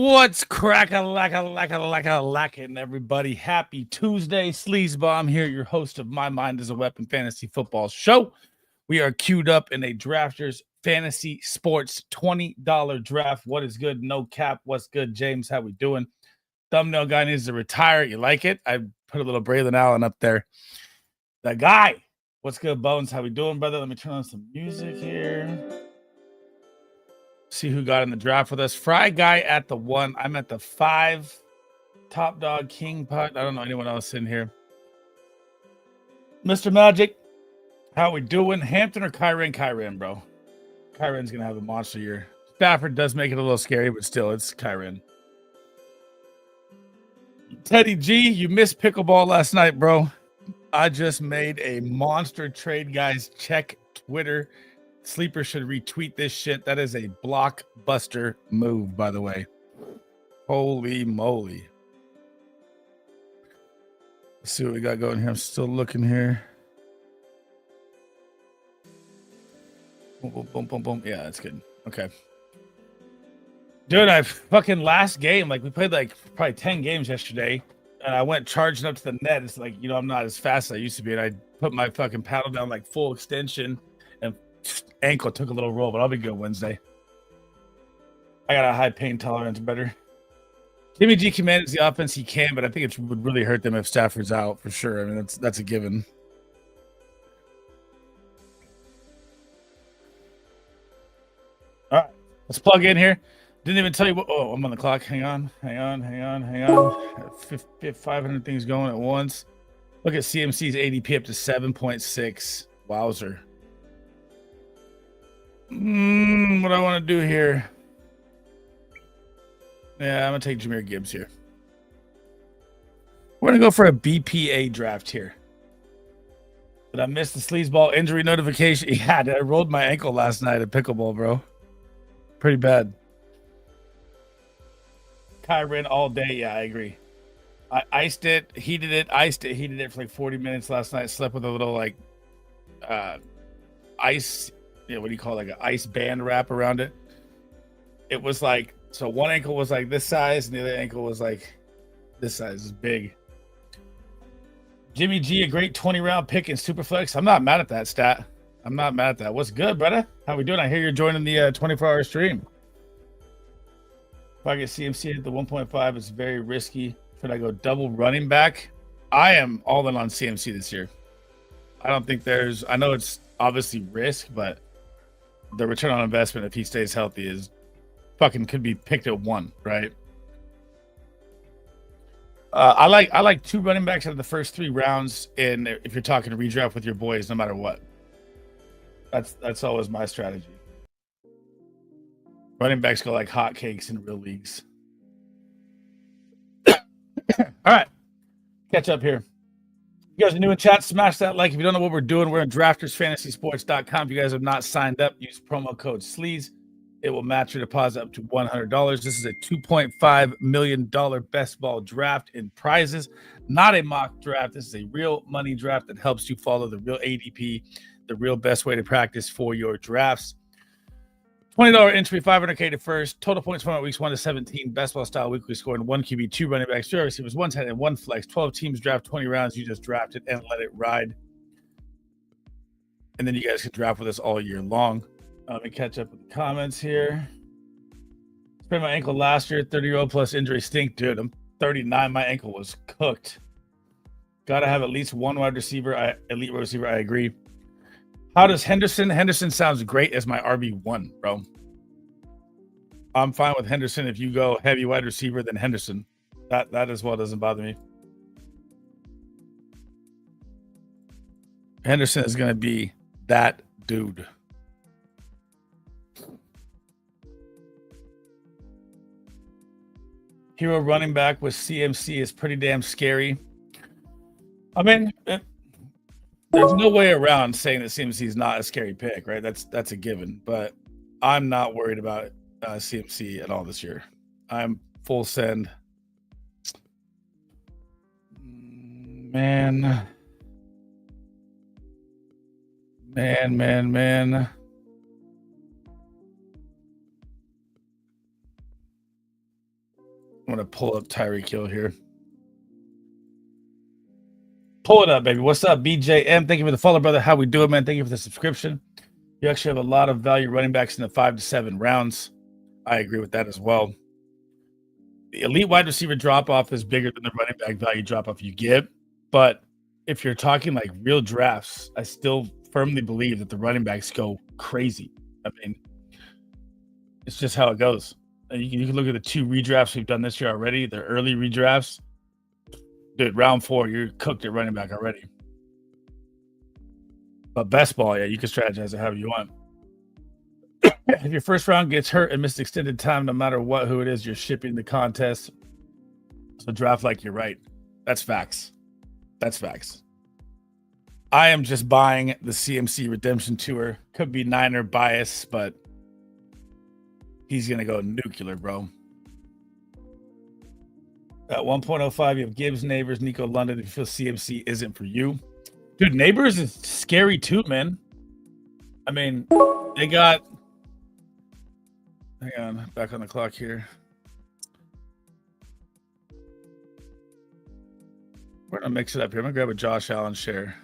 What's crack-a-lack-a-lack-a-lack-a-lackin', everybody? Happy Tuesday. Sleezbomb here, your host of My Mind is a Weapon Fantasy Football Show. We are queued up in a Drafters Fantasy Sports $20 draft. What is good? No cap. What's good, James? How we doing? Thumbnail guy needs to retire. You like it? I put a little Braylon Allen up there. The guy. What's good, Bones? How we doing, brother? Let me turn on some music here. See who got in the draft with us. Fry Guy at the 1. I'm at the 5. Top Dog, King Putt. I don't know anyone else in here. Mr. Magic, how we doing? Hampton or Kyren? Kyren, bro. Kyren's going to have a monster year. Stafford does make it a little scary, but still, it's Kyren. Teddy G, you missed pickleball last night, bro. I just made a monster trade, guys. Check Twitter. Sleeper should retweet this shit. That is a blockbuster move, by the way. Holy moly. Let's see what we got going here. I'm still looking here. Boom, boom, boom, boom, boom. Yeah, that's good. Okay. Dude, I fucking last game, like we played like probably 10 games yesterday, and I went charging up to the net. It's like, you know, I'm not as fast as I used to be, and I put my fucking paddle down like full extension, and ankle took a little roll, but I'll be good Wednesday. I got a high pain tolerance, better. Jimmy G can manage the offense, he can, but I think it would really hurt them if Stafford's out for sure. I mean, that's a given. All right, let's plug in here. Didn't even tell you what. Oh, I'm on the clock. Hang on. 500 things going at once. Look at CMC's ADP up to 7.6. Wowzer. What I want to do here. Yeah, I'm going to take Jahmyr Gibbs here. We're going to go for a BPA draft here. Did I miss the sleazeball injury notification? Yeah, I rolled my ankle last night at pickleball, bro. Pretty bad. Kyren all day. Yeah, I agree. I iced it, heated it, heated it for like 40 minutes last night. Slept with a little like ice, what do you call it? Like an ice band wrap around it. It was like, so one ankle was like this size and the other ankle was like this size. It's big. Jimmy G, a great 20-round pick in Superflex. I'm not mad at that stat. I'm not mad at that. What's good, brother? How we doing? I hear you're joining the 24-hour stream. If I get CMC at the 1.5, it's very risky. Should I go double running back? I am all in on CMC this year. I don't think there's, I know it's obviously risk, but the return on investment, if he stays healthy, is fucking could be picked at 1, right? I like 2 running backs out of the first 3 rounds, and if you're talking redraft with your boys, no matter what. That's always my strategy. Running backs go like hotcakes in real leagues. All right. Catch up here. You guys are new in chat, smash that like. If you don't know what we're doing, we're at draftersfantasysports.com. If you guys have not signed up, use promo code SLEEZ. It will match your deposit up to $100. This is a $2.5 million best ball draft in prizes, not a mock draft. This is a real money draft that helps you follow the real ADP, the real best way to practice for your drafts. $20 entry, $500K to first. Total points from weeks 1 to 17. Best ball style weekly scoring 1 QB, 2 running backs, 3 receivers, 1 tight end, 1 flex. 12 teams draft 20 rounds. You just draft it and let it ride. And then you guys can draft with us all year long. Let me catch up with the comments here. Sprained my ankle last year. 30-year-old plus injury stink. Dude, I'm 39. My ankle was cooked. Got to have at least 1 wide receiver. Elite wide receiver. I agree. How does Henderson? Henderson sounds great as my RB1, bro. I'm fine with Henderson. If you go heavy wide receiver, then Henderson. That as well doesn't bother me. Henderson is going to be that dude. Hero running back with CMC is pretty damn scary. I mean, there's no way around saying that CMC is not a scary pick, right? That's a given. But I'm not worried about CMC at all this year. I'm full send. Man. I'm going to pull up Tyreek Hill here. Pull it up, baby. What's up, BJM? Thank you for the follow, brother. How we doing, man? Thank you for the subscription. You actually have a lot of value running backs in the 5 to 7 rounds. I agree with that as well. The elite wide receiver drop-off is bigger than the running back value drop-off you get. But if you're talking like real drafts, I still firmly believe that the running backs go crazy. I mean, it's just how it goes. You can look at the 2 redrafts we've done this year already. They're early redrafts. Dude, round 4, you're cooked at running back already. But best ball, yeah, you can strategize it however you want. If your first round gets hurt and missed extended time, no matter who it is, you're shipping the contest. So draft like you're right. That's facts. That's facts. I am just buying the CMC Redemption Tour. Could be Niner bias, but he's going to go nuclear, bro. At 1.05, you have Gibbs, Neighbors, Nico London. If you feel CMC isn't for you. Dude, Neighbors is scary too, man. I mean, they got... Hang on, back on the clock here. We're going to mix it up here. I'm going to grab a Josh Allen share.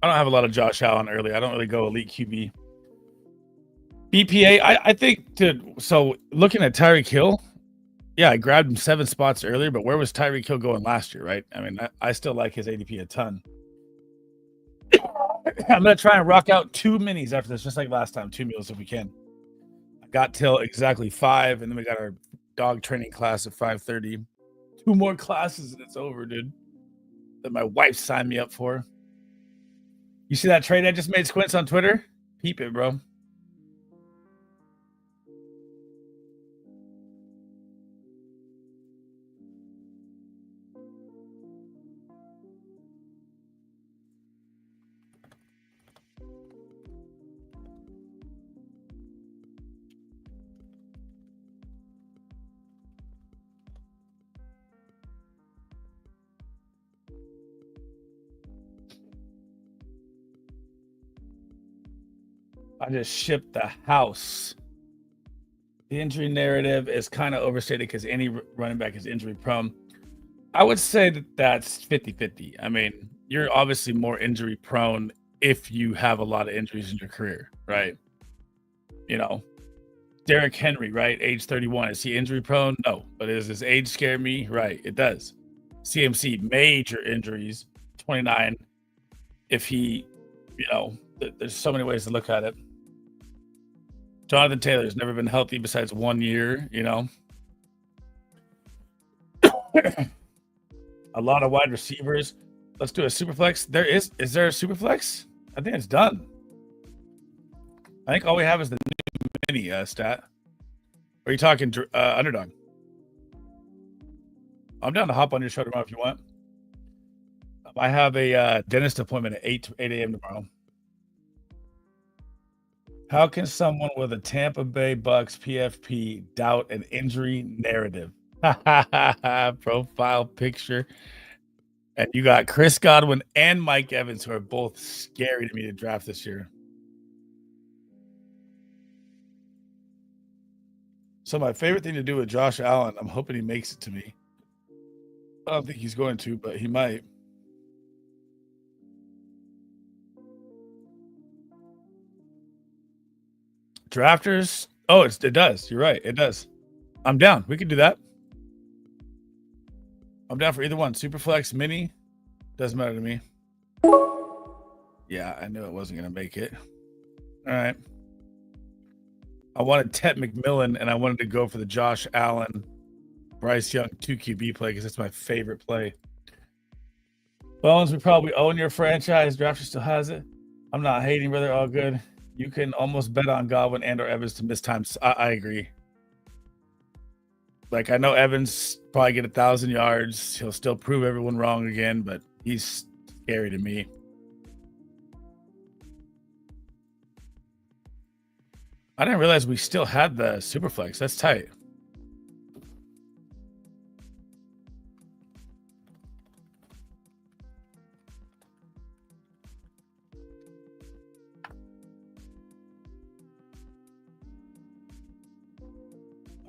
I don't have a lot of Josh Allen early. I don't really go elite QB. BPA, I think, dude, so looking at Tyreek Hill, yeah, I grabbed him 7 spots earlier, but where was Tyreek Hill going last year, right? I mean, I still like his ADP a ton. I'm going to try and rock out 2 minis after this, just like last time, 2 meals if we can. I got till exactly 5, and then we got our dog training class at 5:30. 2 more classes, and it's over, dude, that my wife signed me up for. You see that trade I just made, Squints, on Twitter? Peep it, bro. I just shipped the house. The injury narrative is kind of overstated because any running back is injury prone. I would say that that's 50-50. I mean, you're obviously more injury prone if you have a lot of injuries in your career, right? You know, Derrick Henry, right? Age 31. Is he injury prone? No. But does his age scare me? Right. It does. CMC, major injuries, 29. If he, there's so many ways to look at it. Jonathan Taylor's never been healthy besides 1 year, A lot of wide receivers. Let's do a super flex. Is there a super flex? I think it's done. I think all we have is the new mini stat. Or are you talking underdog? I'm down to hop on your show tomorrow if you want. I have a dentist appointment at 8 a.m. tomorrow. How can someone with a Tampa Bay Bucks PFP doubt an injury narrative? Profile picture. And you got Chris Godwin and Mike Evans, who are both scary to me to draft this year. So my favorite thing to do with Josh Allen, I'm hoping he makes it to me. I don't think he's going to, but he might. Drafters. Oh, it does. You're right. It does. I'm down. We can do that. I'm down for either one. Superflex, mini. Doesn't matter to me. Yeah, I knew it wasn't going to make it. All right. I wanted Ted McMillan, and I wanted to go for the Josh Allen, Bryce Young 2 QB play because that's my favorite play. Bones, we probably own your franchise. Drafter still has it. I'm not hating, brother. All good. You can almost bet on Godwin and or Evans to miss times. I agree. Like, I know Evans probably get 1,000 yards. He'll still prove everyone wrong again, but he's scary to me. I didn't realize we still had the Superflex. That's tight.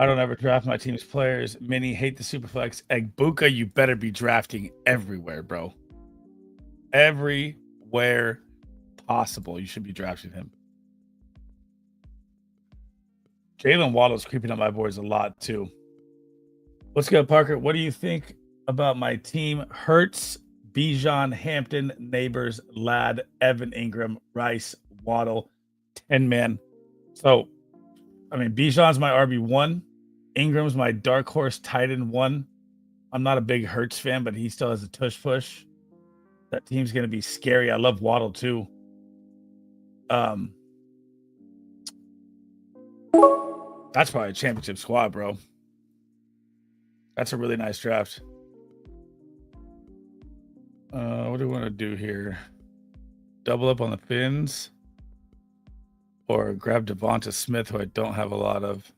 I don't ever draft my team's players. Mini, hate the Superflex. Egbuka, you better be drafting everywhere, bro. Everywhere possible, you should be drafting him. Jalen Waddle's creeping up my boards a lot, too. What's good, Parker? What do you think about my team? Hurts, Bijan, Hampton, Neighbors, Ladd, Evan Ingram, Rice, Waddle, 10-man. So, I mean, Bijan's my RB1. Ingram's my dark horse tight end 1. I'm not a big Hurts fan, but he still has a tush push. That team's going to be scary. I love Waddle, too. That's probably a championship squad, bro. That's a really nice draft. What do we want to do here? Double up on the Finns? Or grab Devonta Smith, who I don't have a lot of.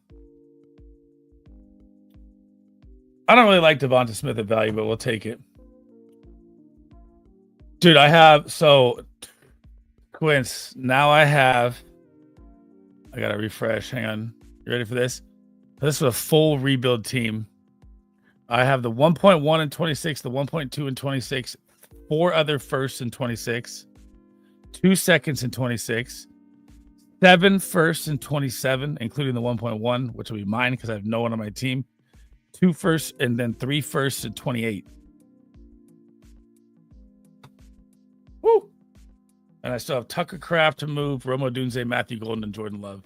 I don't really like Devonta Smith at value, but we'll take it. Dude, I have... So, Quince, now I have... I got to refresh. Hang on. You ready for this? This is a full rebuild team. I have the 1.1 in 26, the 1.2 in 26, 4 other firsts in 26, 2 seconds in 26, 7 firsts in 27, including the 1.1, which will be mine because I have no one on my team, 2 firsts, and then 3 firsts in 28. Woo! And I still have Tucker Kraft to move, Romo Dunze, Matthew Golden, and Jordan Love.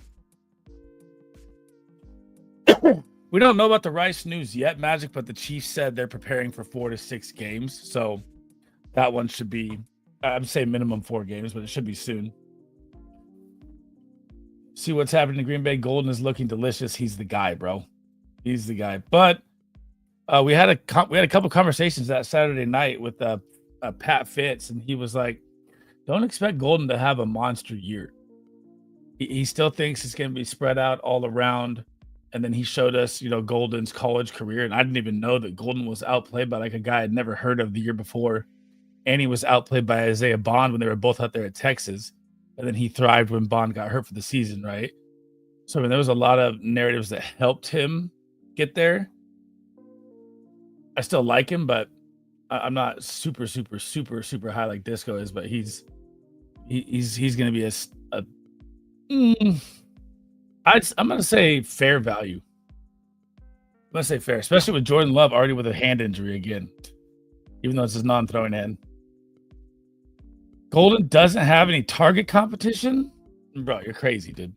We don't know about the Rice news yet, Magic, but the Chiefs said they're preparing for 4 to 6 games. So that one should be, I'd say minimum 4 games, but it should be soon. See what's happening in Green Bay. Golden is looking delicious. He's the guy, bro. He's the guy. But we had a couple conversations that Saturday night with Pat Fitz, and he was like, don't expect Golden to have a monster year. He still thinks it's going to be spread out all around. And then he showed us, Golden's college career. And I didn't even know that Golden was outplayed by like a guy I'd never heard of the year before. And he was outplayed by Isaiah Bond when they were both out there at Texas. And then he thrived when Bond got hurt for the season, right? So, I mean, there was a lot of narratives that helped him get there. I still like him, but I'm not super high like Disco is. But he's going to be I'm going to say fair value. I'm going to say fair, especially with Jordan Love already with a hand injury again, even though it's his non-throwing hand. Golden doesn't have any target competition? Bro, you're crazy, dude.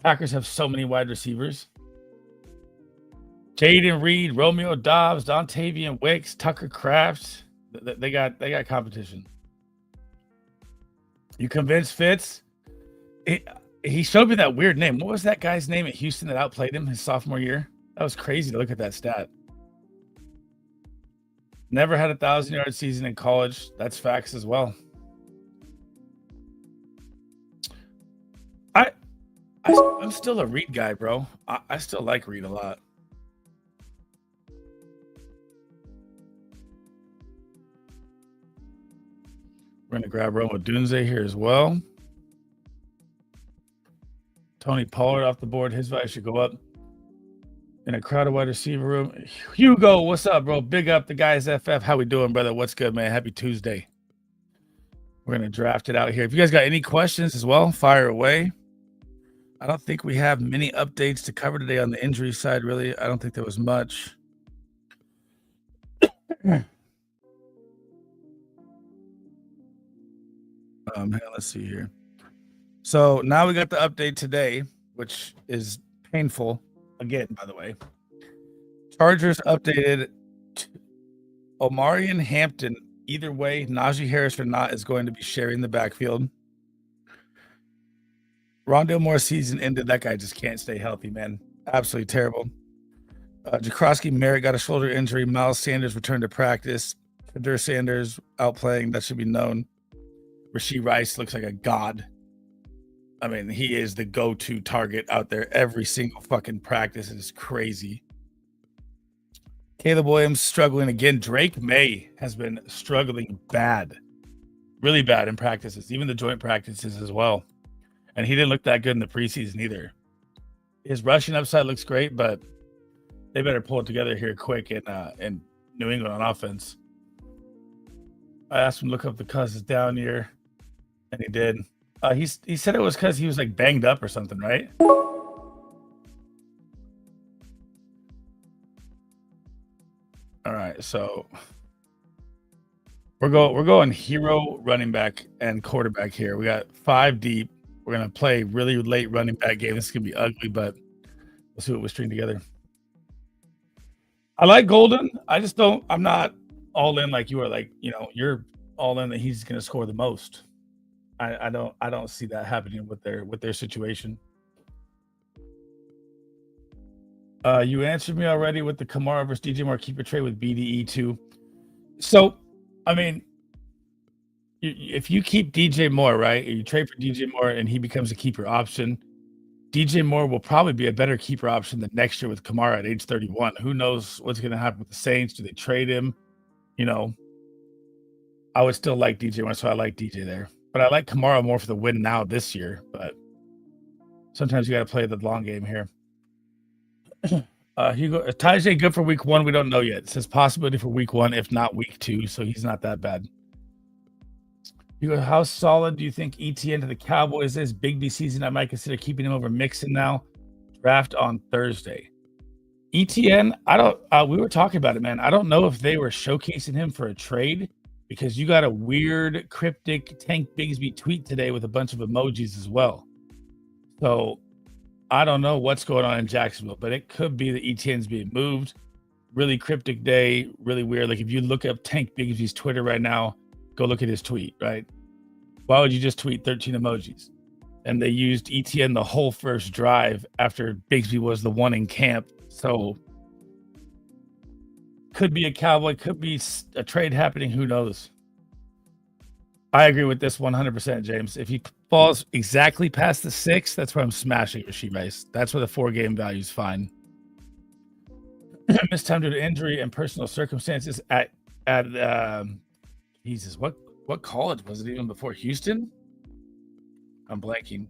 Packers have so many wide receivers. Jaden Reed, Romeo Dobbs, Dontavian Wicks, Tucker Kraft. They got competition. You convinced Fitz? He showed me that weird name. What was that guy's name at Houston that outplayed him his sophomore year? That was crazy to look at that stat. Never had a 1,000-yard season in college. That's facts as well. I'm still a Reed guy, bro. I still like Reed a lot. We're going to grab Romo Dunze here as well. Tony Pollard off the board. His value should go up. In a crowded wide receiver room. Hugo, what's up, bro? Big up the guys, FF. How we doing, brother? What's good, man? Happy Tuesday. We're going to draft it out here. If you guys got any questions as well, fire away. I don't think we have many updates to cover today on the injury side, really. I don't think there was much. Let's see here. So now we got the update today, which is painful. Again, by the way. Chargers updated Omari and Hampton. Either way, Najee Harris or not is going to be sharing the backfield. Rondale Moore's season ended. That guy just can't stay healthy, man. Absolutely terrible. Jakrowski Merritt got a shoulder injury. Miles Sanders returned to practice. Kadir Sanders outplaying. That should be known. Rashee Rice looks like a god. I mean, he is the go-to target out there every single fucking practice. It is crazy. Caleb Williams struggling again. Drake May has been struggling bad. Really bad in practices. Even the joint practices as well. And he didn't look that good in the preseason either. His rushing upside looks great, but they better pull it together here quick in New England on offense. I asked him to look up the Cousins down here, and he did. He said it was because he was like banged up or something, right? All right, so we're going hero, running back, and quarterback here. We got 5 deep. We're gonna play really late running back game. This is gonna be ugly, but we'll see what we string together. I like Golden. I just don't. I'm not all in like you are. Like, you know, you're all in that he's gonna score the most. I don't see that happening with their situation. You answered me already with the Kamara versus DJ Moore keeper trade with BDE too. So, I mean, if you keep DJ Moore, right, or you trade for DJ Moore and he becomes a keeper option, DJ Moore will probably be a better keeper option than next year with Kamara at age 31. Who knows what's going to happen with the Saints? Do they trade him? You know, I would still like DJ Moore, so I like DJ there. But I like Kamara more for the win now this year. But sometimes you got to play the long game here. Hugo, Tajay good for week 1? We don't know yet. It says possibility for week 1, if not week 2. So he's not that bad. Hugo, how solid do you think ETN to the Cowboys is? Big B season. I might consider keeping him over Mixon now. Draft on Thursday. ETN, I don't. We were talking about it, man. I don't know if they were showcasing him for a trade because you got a weird cryptic Tank Bigsby tweet today with a bunch of emojis as well. So I don't know what's going on in Jacksonville, but it could be that ETN's being moved. Really cryptic day, really weird. Like if you look up Tank Bigsby's Twitter right now, go look at his tweet, right? Why would you just tweet 13 emojis? And they used ETN the whole first drive after Bigsby was the one in camp. So could be a Cowboy, could be a trade happening. Who knows? I agree with this 100%, James. If he falls exactly past the 6, that's where I'm smashing Rashid Rice. That's where the 4-game value is fine. Missed time due to injury and personal circumstances at Jesus, what college was it even before Houston? I'm blanking.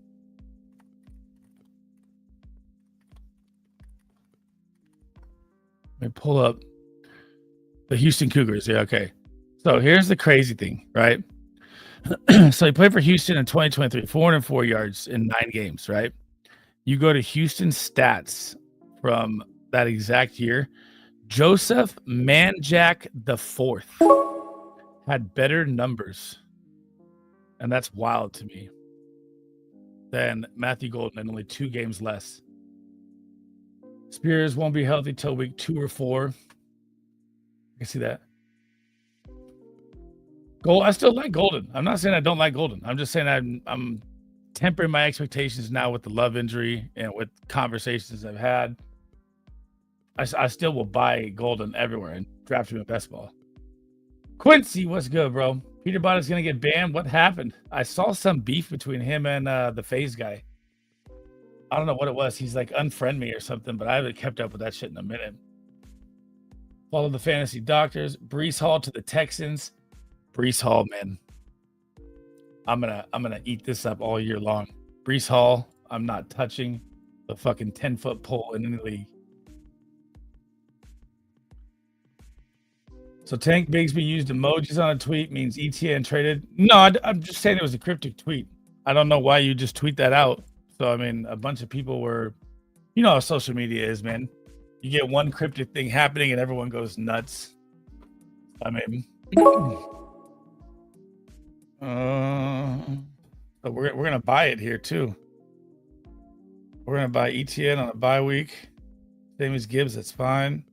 Let me pull up the Houston Cougars. Yeah, okay. So here's the crazy thing, right? So he played for Houston in 2023, 404 yards in 9 games, right? You go to Houston stats from that exact year. Joseph Manjack IV had better numbers, and that's wild to me, than Matthew Golden and only 2 games less. Spears won't be healthy till week 2 or 4. I can see that. I still like Golden. I'm not saying I don't like Golden. I'm just saying I'm tempering my expectations now with the Love injury and with conversations I've had. I still will buy Golden everywhere and draft him in best ball. Quincy, what's good, bro? Peter Bott is going to get banned. What happened? I saw some beef between him and the FaZe guy. I don't know what it was. He's like unfriend me or something, but I haven't kept up with that shit in a minute. Follow the fantasy doctors. Breece Hall to the Texans. Breece Hall, man. I'm gonna eat this up all year long. Breece Hall, I'm not touching the fucking 10-foot pole in any league. So Tank Bigsby used emojis on a tweet means ETN traded. No, I'm just saying it was a cryptic tweet. I don't know why you just tweet that out. So, I mean, a bunch of people were, you know how social media is, man. You get one cryptic thing happening and everyone goes nuts. I mean, but we're going to buy it here too. We're going to buy ETN on a bye week. Same as Gibbs, that's fine.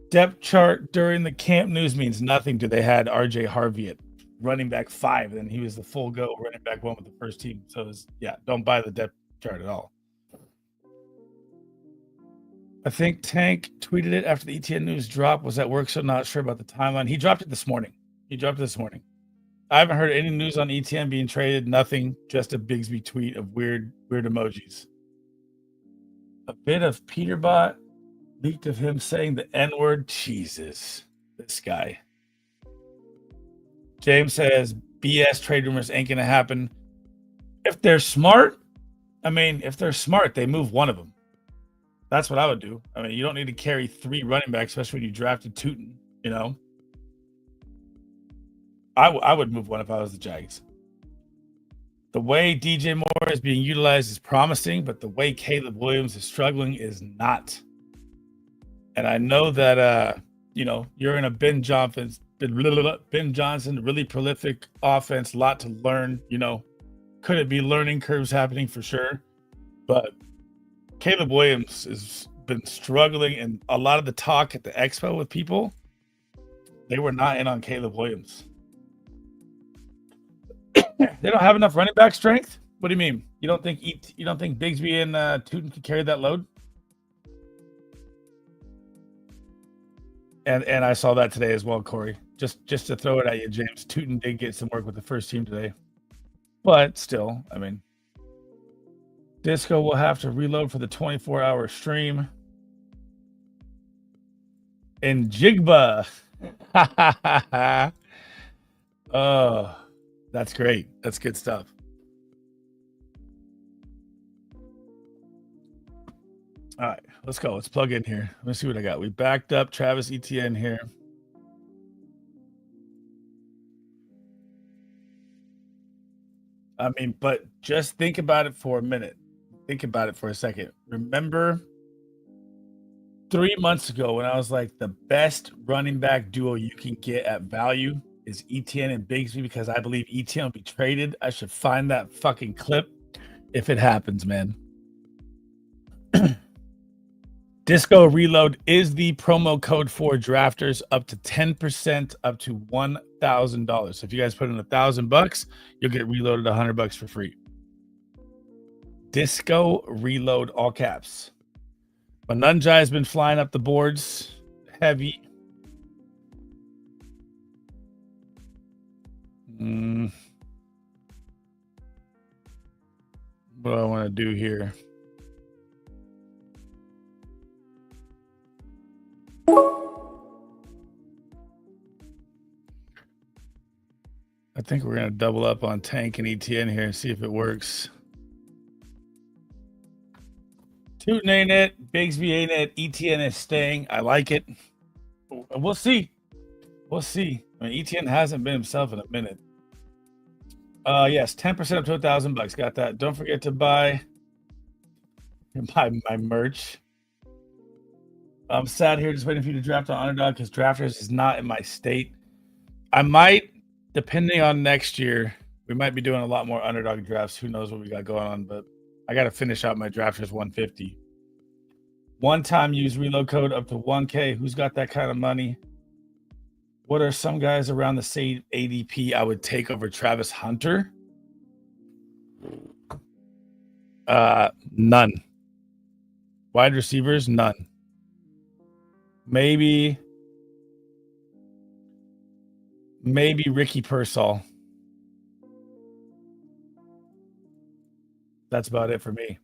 Depth chart during the camp news means nothing to they had RJ Harvey at running back 5, and he was the full go running back 1 with the first team. So it was, yeah, don't buy the depth chart at all. I think Tank tweeted it after the ETN news drop. Was at work, so not sure about the timeline. He dropped it this morning. I haven't heard any news on ETN being traded. Nothing. Just a Bigsby tweet of weird emojis. A bit of Peterbot leaked of him saying the N-word. Jesus, this guy. James says BS trade rumors ain't gonna happen. If they're smart I mean, if they're smart, they move one of them. That's what I would do. I mean, you don't need to carry 3 running backs, especially when you drafted Tootin, you know? I would move one if I was the Jags. The way DJ Moore is being utilized is promising, but the way Caleb Williams is struggling is not. And I know that, you're in a Ben Johnson, really prolific offense, a lot to learn, Could it be learning curves happening for sure? But Caleb Williams has been struggling, and a lot of the talk at the expo with people, they were not in on Caleb Williams. They don't have enough running back strength? What do you mean? You don't think Bigsby and Tootin could carry that load? And I saw that today as well, Corey. Just to throw it at you, James. Tootin did get some work with the first team today. But still, I mean, Disco will have to reload for the 24-hour stream. And Jigba. Oh, that's great. That's good stuff. All right, let's go. Let's plug in here. Let me see what I got. We backed up Travis Etienne here. I mean, but just think about it for a minute. Think about it for a second. Remember 3 months ago when I was like, the best running back duo you can get at value is Etienne and Bigsby, because I believe Etienne will be traded. I should find that fucking clip if it happens, man. Disco Reload is the promo code for drafters, up to 10%, up to $1,000. So if you guys put in $1,000, you'll get reloaded $100 for free. Disco Reload, all caps. Manunjai has been flying up the boards heavy. What do I want to do here? I think we're going to double up on Tank and ETN here and see if it works. Tootin ain't it. Bigsby ain't it. ETN is staying. I like it. We'll see. We'll see. I mean, ETN hasn't been himself in a minute. Yes, 10% up to $1,000. Got that. Don't forget to buy my merch. I'm sad here just waiting for you to draft on Underdog because Drafters is not in my state. I might, depending on next year, we might be doing a lot more Underdog drafts. Who knows what we got going on, but I got to finish out my Drafters 150. One time use reload code up to 1K. Who's got that kind of money? What are some guys around the same ADP I would take over Travis Hunter? None. Wide receivers, none. Maybe Ricky Pearsall. That's about it for me.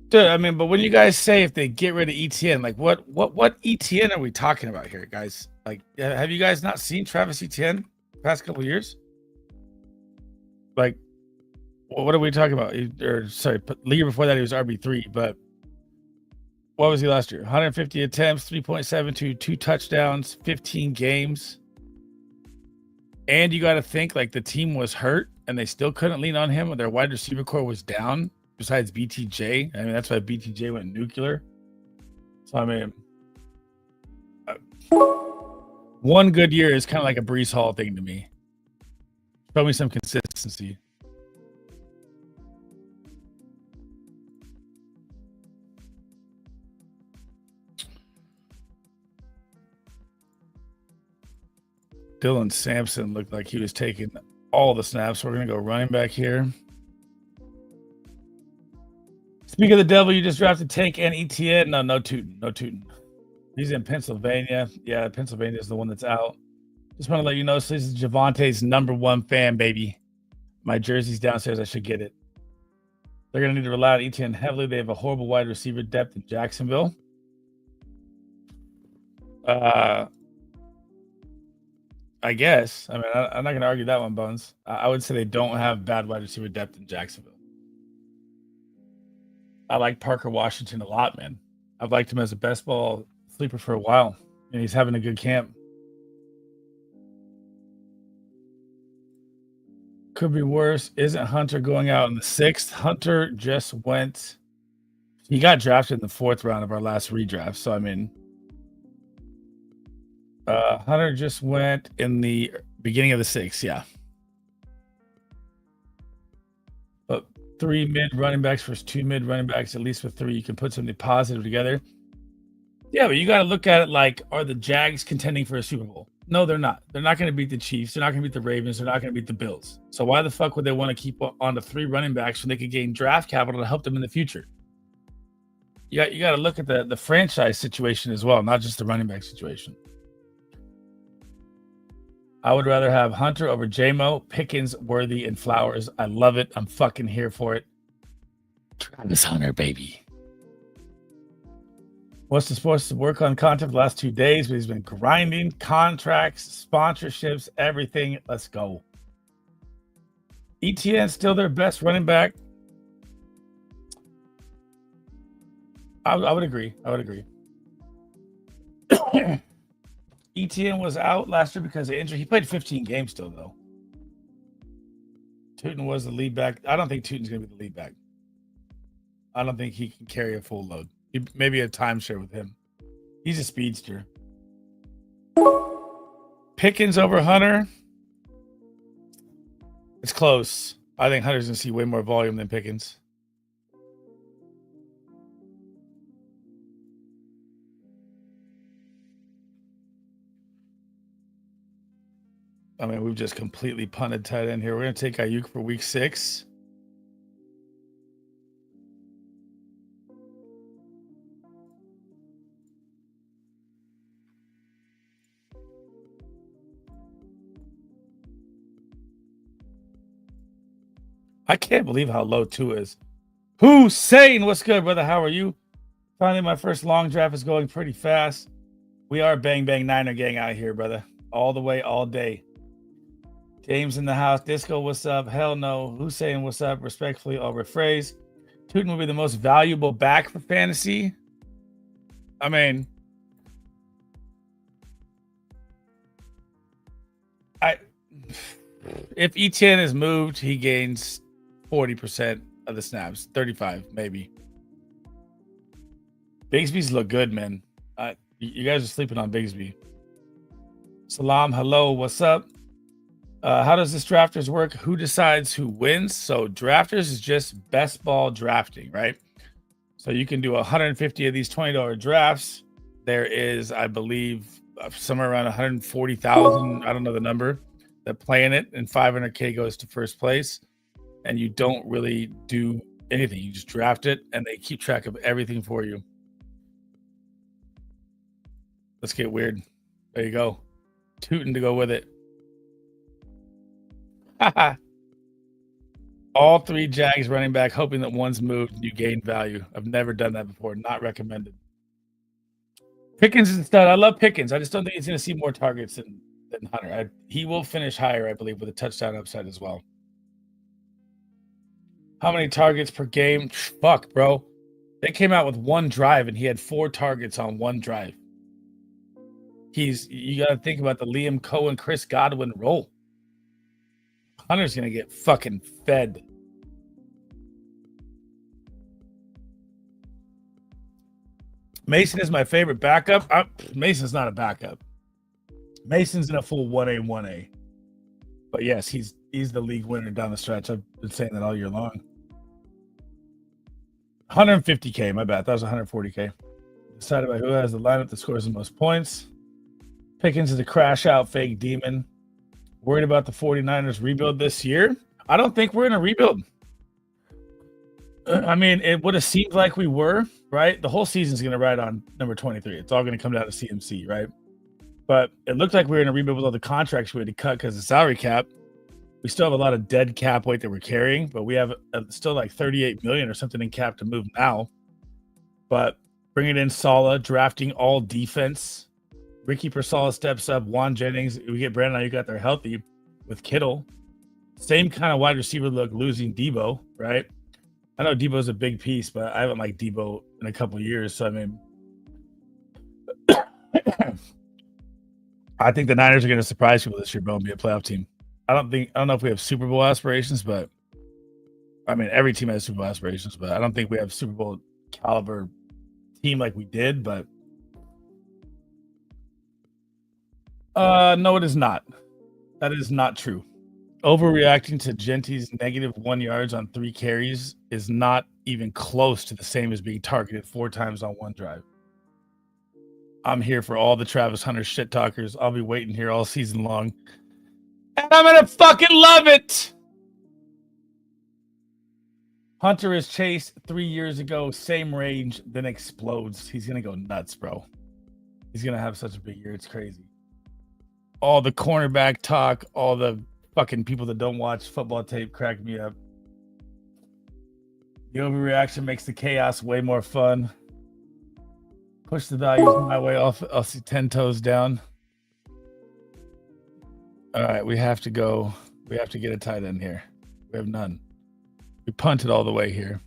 Dude, I mean, but when you guys say if they get rid of ETN, like what ETN are we talking about here, guys? Like, have you guys not seen Travis Etienne the past couple of years? Like, what are we talking about? The year before that he was RB3, but what was he last year? 150 attempts, 3.72, 2 touchdowns, 15 games. And you got to think, like, the team was hurt and they still couldn't lean on him when their wide receiver core was down, besides BTJ. I mean, that's why BTJ went nuclear. So, I mean, one good year is kind of like a Breece Hall thing to me. Show me some consistency. Dylan Sampson looked like he was taking all the snaps. We're going to go running back here. Speaking of the devil, you just drafted Tank and ETN. No Tootin. No Tootin. He's in Pennsylvania. Yeah, Pennsylvania is the one that's out. Just want to let you know, Sleez is Javante's #1 fan, baby. My jersey's downstairs. I should get it. They're going to need to rely on ETN heavily. They have a horrible wide receiver depth in Jacksonville. I guess. I mean, I'm not going to argue that one, Bones. I would say they don't have bad wide receiver depth in Jacksonville. I like Parker Washington a lot, man. I've liked him as a best ball sleeper for a while, and he's having a good camp. Could be worse. Isn't Hunter going out in the 6th? Hunter just went. He got drafted in the 4th round of our last redraft. So, I mean, Hunter just went in the beginning of the 6th. Yeah. But 3 mid running backs versus 2 mid running backs, at least with 3, you can put something positive together. Yeah, but you got to look at it like, are the Jags contending for a Super Bowl? No, they're not. They're not going to beat the Chiefs. They're not going to beat the Ravens. They're not going to beat the Bills. So why the fuck would they want to keep on to 3 running backs when they could gain draft capital to help them in the future? You got to look at the franchise situation as well, not just the running back situation. I would rather have Hunter over J-Mo, Pickens, Worthy, and Flowers. I love it. I'm fucking here for it. Travis Hunter, baby. What's supposed to work on content the last 2 days, but he's been grinding contracts, sponsorships, everything. Let's go. ETN still their best running back. I would agree. ETN was out last year because of injury. He played 15 games still, though. Tootin was the lead back. I don't think Tootin's going to be the lead back. I don't think he can carry a full load. Maybe a timeshare with him. He's a speedster. Pickens over Hunter. It's close. I think Hunter's going to see way more volume than Pickens. I mean, we've just completely punted tight end here. We're going to take Ayuk for week 6. I can't believe how low 2 is. Hussein, what's good, brother? How are you? Finally, my first long draft is going pretty fast. We are bang bang Niner gang out here, brother. All the way, all day. James in the house. Disco, what's up? Hell no. Hussein, what's up? Respectfully, I'll rephrase. Tootin will be the most valuable back for fantasy. I mean, if ETN is moved, he gains 40% of the snaps, 35 maybe. Bigsby's look good, man. You guys are sleeping on Bigsby. Salam, hello, what's up? How does this drafters work? Who decides who wins? So drafters is just best ball drafting, right? So you can do 150 of these $20 drafts. There is, I believe, somewhere around 140,000. I don't know the number that play in it, and 500K goes to first place. And you don't really do anything. You just draft it, and they keep track of everything for you. Let's get weird. There you go. Tootin to go with it. All 3 Jags running back, hoping that one's moved and you gain value. I've never done that before. Not recommended. Pickens is a stud. I love Pickens. I just don't think he's going to see more targets than Hunter. He will finish higher, I believe, with a touchdown upside as well. How many targets per game? Fuck, bro. They came out with 1 drive, and he had 4 targets on 1 drive. You got to think about the Liam Cohen, Chris Godwin role. Hunter's going to get fucking fed. Mason is my favorite backup. Mason's not a backup. Mason's in a full 1A, 1A. But yes, he's the league winner down the stretch. I've been saying that all year long. 150K, my bad. That was 140K. Decided by who has the lineup that scores the most points. Pickens is a crash out fake demon. Worried about the 49ers rebuild this year? I don't think we're in a rebuild. I mean, it would have seemed like we were, right? The whole season's going to ride on number 23. It's all going to come down to CMC, right? But it looked like we were in a rebuild with all the contracts we had to cut because of salary cap. We still have a lot of dead cap weight that we're carrying, but we have still like 38 million or something in cap to move now. But bringing in Saleh, drafting all defense, Ricky Persala steps up. Juan Jennings. We get Brandon Ayuk there healthy with Kittle. Same kind of wide receiver look, losing Debo, right? I know Debo's a big piece, but I haven't liked Debo in a couple of years. So, I mean, I think the Niners are going to surprise people this year, bro, and be a playoff team. I don't know if we have Super Bowl aspirations, but I mean, every team has Super Bowl aspirations, but I don't think we have Super Bowl caliber team like we did. But no, it is not. That is not true. Overreacting to Genty's negative 1 yards on 3 carries is not even close to the same as being targeted 4 times on one drive. I'm here for all the Travis Hunter shit talkers. I'll be waiting here all season long. And I'm going to fucking love it. Hunter is chased 3 years ago, same range, then explodes. He's going to go nuts, bro. He's going to have such a big year. It's crazy. All the cornerback talk, all the fucking people that don't watch football tape crack me up. The overreaction makes the chaos way more fun. Push the values my way off. I'll see 10 toes down. All right, we have to go. We have to get a tight end here. We have none. We punted all the way here.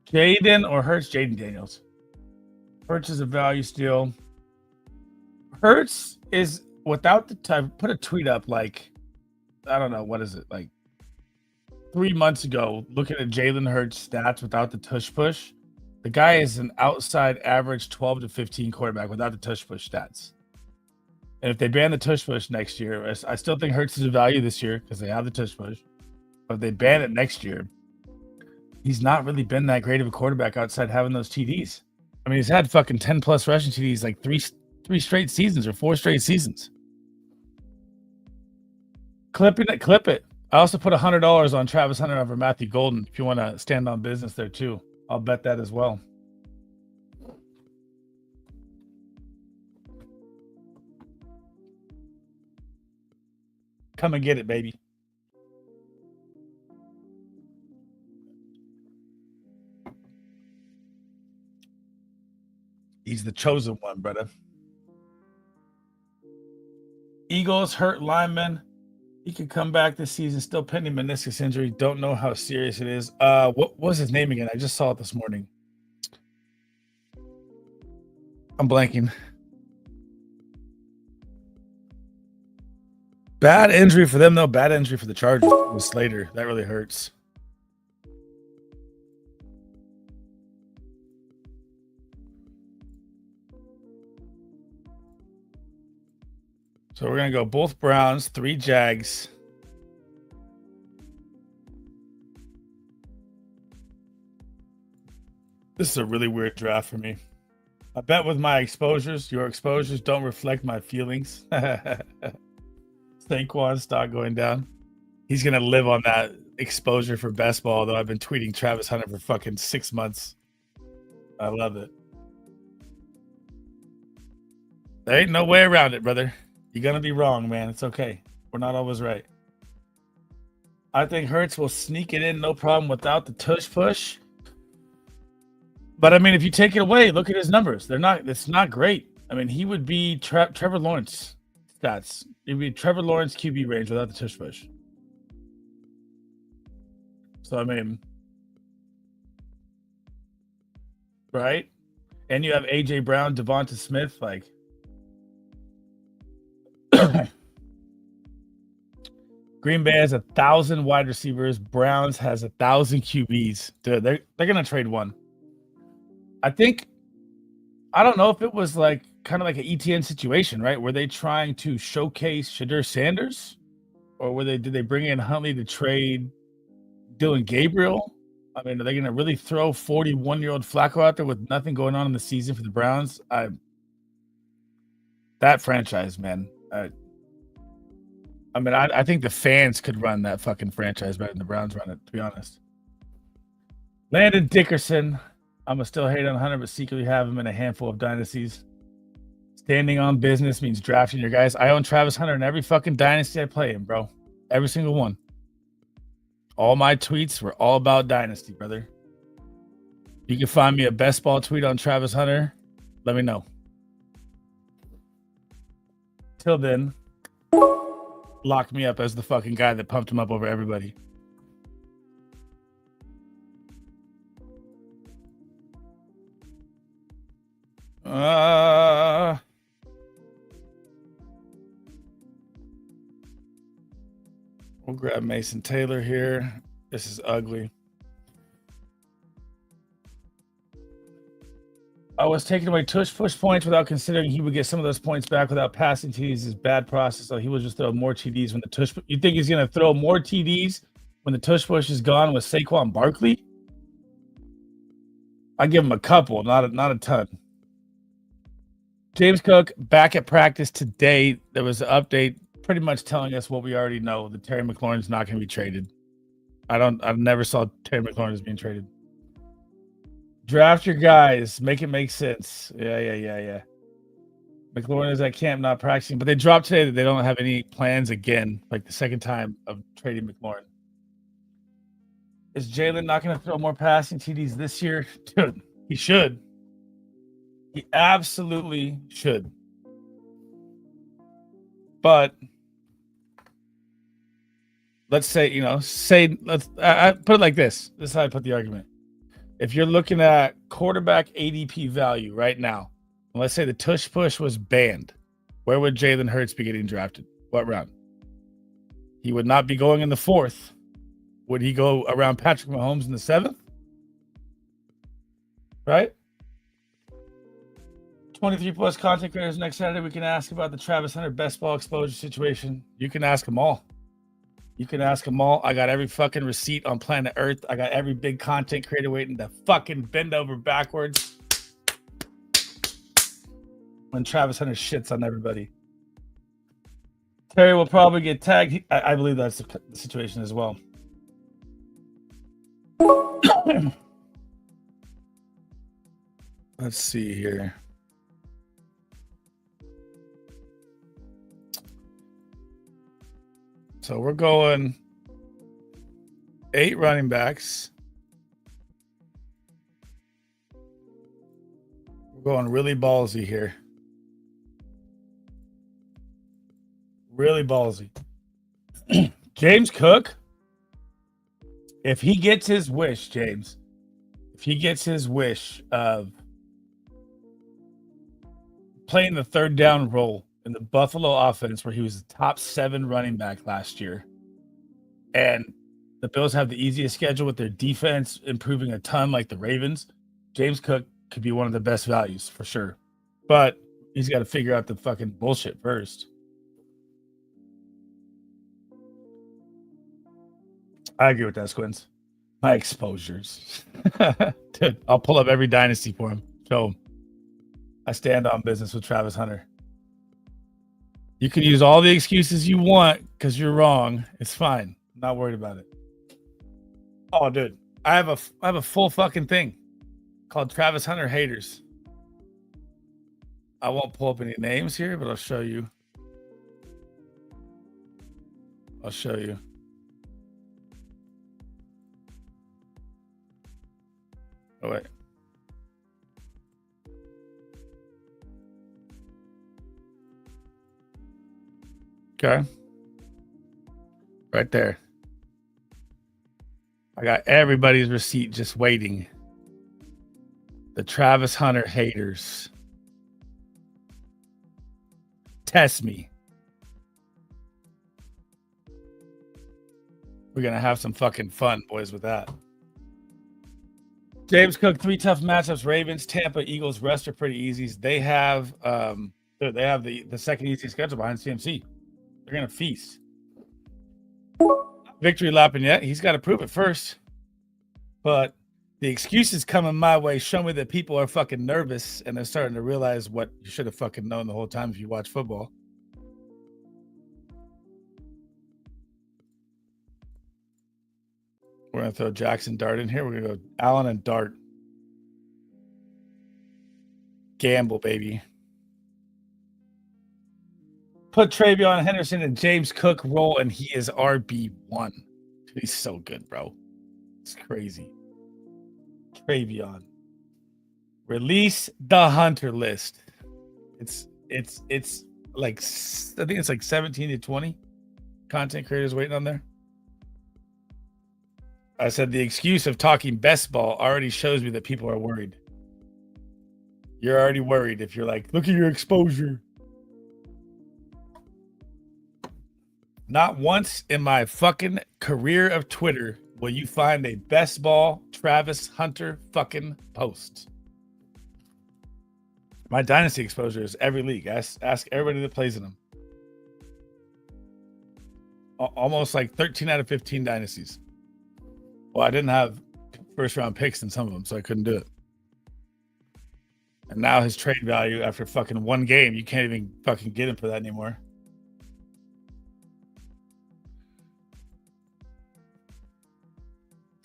Jaden or Hurts? Jaden Daniels. Hurts is a value steal. Hurts is without the time. Put a tweet up like, I don't know, what is it, like 3 months ago, looking at Jalen Hurts stats without the tush push. The guy is an outside average 12 to 15 quarterback without the tush push stats. And if they ban the tush push next year, I still think Hurts is a value this year because they have the tush push. But if they ban it next year, he's not really been that great of a quarterback outside having those TDs. I mean, he's had fucking 10 plus rushing TDs like three straight seasons or 4 straight seasons. Clip it. I also put $100 on Travis Hunter over Matthew Golden. If you want to stand on business there too, I'll bet that as well. Come and get it, baby. He's the chosen one, brother. Eagles hurt lineman. He could come back this season, still pending meniscus injury. Don't know how serious it is. What was his name again? I just saw it this morning. I'm blanking. Bad injury for them, though. Bad injury for the Chargers with Slater. That really hurts. So we're going to go both Browns, 3 Jags. This is a really weird draft for me. I bet with my exposures, your exposures don't reflect my feelings. Saquon stock going down. He's going to live on that exposure for best ball, though I've been tweeting Travis Hunter for fucking 6 months. I love it. There ain't no way around it, brother. You're going to be wrong, man. It's okay. We're not always right. I think Hurts will sneak it in, no problem, without the tush push. But, I mean, if you take it away, look at his numbers. It's not great. I mean, he would be Trevor Lawrence stats. It would be Trevor Lawrence QB range without the tush push. So, I mean, right? And you have A.J. Brown, Devonta Smith, like, Green Bay has 1,000 wide receivers. Browns has 1,000 QBs. Dude, they're gonna trade one. I don't know if it was like kind of like an ETN situation, right? Were they trying to showcase Shadur Sanders, or did they bring in Huntley to trade Dylan Gabriel? I mean, are they gonna really throw 41-year-old Flacco out there with nothing going on in the season for the Browns? That franchise, man. I think the fans could run that fucking franchise better than the Browns run it, to be honest. Landon Dickerson. I'm going to still hate on Hunter, but secretly have him in a handful of dynasties. Standing on business means drafting your guys. I own Travis Hunter in every fucking dynasty I play in, bro. Every single one. All my tweets were all about dynasty, brother. You can find me a best ball tweet on Travis Hunter. Let me know. Till then, lock me up as the fucking guy that pumped him up over everybody. We'll grab Mason Taylor here. This is ugly. I was taking away tush push points without considering he would get some of those points back without passing TDs. Is bad process, so he will just throw more TDs when the tush. You think he's gonna throw more TDs when the tush push is gone with Saquon Barkley? I give him a couple, not a ton. James Cook back at practice today. There was an update pretty much telling us what we already know, that Terry McLaurin's not going to be traded. I never saw Terry McLaurin as being traded. Draft your guys. Make it make sense. Yeah. McLaurin is at camp not practicing, but they dropped today that they don't have any plans again, like the second time of trading McLaurin. Is Jalen not going to throw more passing TDs this year? Dude, he should. He absolutely should. But let's say, let's I put it like this. This is how I put the argument. If you're looking at quarterback ADP value right now, and let's say the tush push was banned, where would Jalen Hurts be getting drafted? What round? He would not be going in the 4th. Would he go around Patrick Mahomes in the 7th? Right? 23 plus content creators next Saturday. We can ask about the Travis Hunter best ball exposure situation. You can ask them all. I got every fucking receipt on planet Earth. I got every big content creator waiting to fucking bend over backwards when Travis Hunter shits on everybody. Terry will probably get tagged. I believe that's the situation as well. Let's see here. So we're going 8 running backs. We're going really ballsy here. Really ballsy. James Cook, if he gets his wish, of playing the third down role in the Buffalo offense, where he was the top 7 running back last year, and the Bills have the easiest schedule with their defense improving a ton like the Ravens, James Cook could be one of the best values for sure. But he's got to figure out the fucking bullshit first. I agree with that, Squins. My exposures. Dude, I'll pull up every dynasty for him. Show him. I stand on business with Travis Hunter. You can use all the excuses you want because you're wrong. It's fine. I'm not worried about it. Oh, dude. I have a full fucking thing called Travis Hunter Haters. I won't pull up any names here, but I'll show you. Oh, wait. Okay. Right there. I got everybody's receipt just waiting. The Travis Hunter haters. Test me. We're going to have some fucking fun, boys, with that. James Cook, 3 tough matchups. Ravens, Tampa, Eagles. Rest are pretty easy. They have the second easiest schedule behind CMC. They're going to feast. Victory lapping yet. He's got to prove it first. But the excuses coming my way show me that people are fucking nervous and they're starting to realize what you should have fucking known the whole time if you watch football. We're going to throw Jackson Dart in here. We're going to go Allen and Dart. Gamble, baby. Put Travion Henderson in James Cook role, and he is RB1. He's so good, bro. It's crazy. Travion. Release the Hunter list. It's like, I think it's like 17 to 20 content creators waiting on there. I said the excuse of talking best ball already shows me that people are worried. You're already worried if you're like, look at your exposure. Not once in my fucking career of Twitter will you find a best ball Travis Hunter fucking post. My dynasty exposure is every league. Ask everybody that plays in them. Almost like 13 out of 15 dynasties. Well, I didn't have first round picks in some of them, so I couldn't do it. And now his trade value after fucking one game, you can't even fucking get him for that anymore.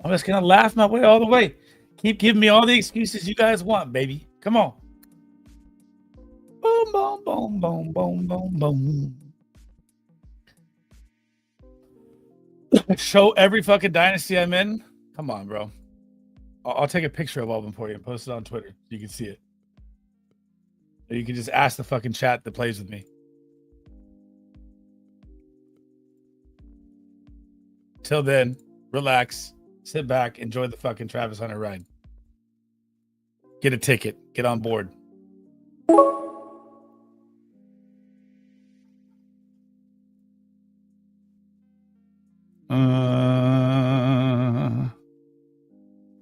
I'm just gonna laugh my way all the way. Keep giving me all the excuses you guys want, baby. Come on. Boom, boom, boom, boom, boom, boom, boom. Show every fucking dynasty I'm in. Come on, bro. I'll take a picture of all of them for you and post it on Twitter so you can see it. Or you can just ask the fucking chat that plays with me. Till then, relax, sit back, enjoy the fucking Travis Hunter ride. Get a ticket, get on board.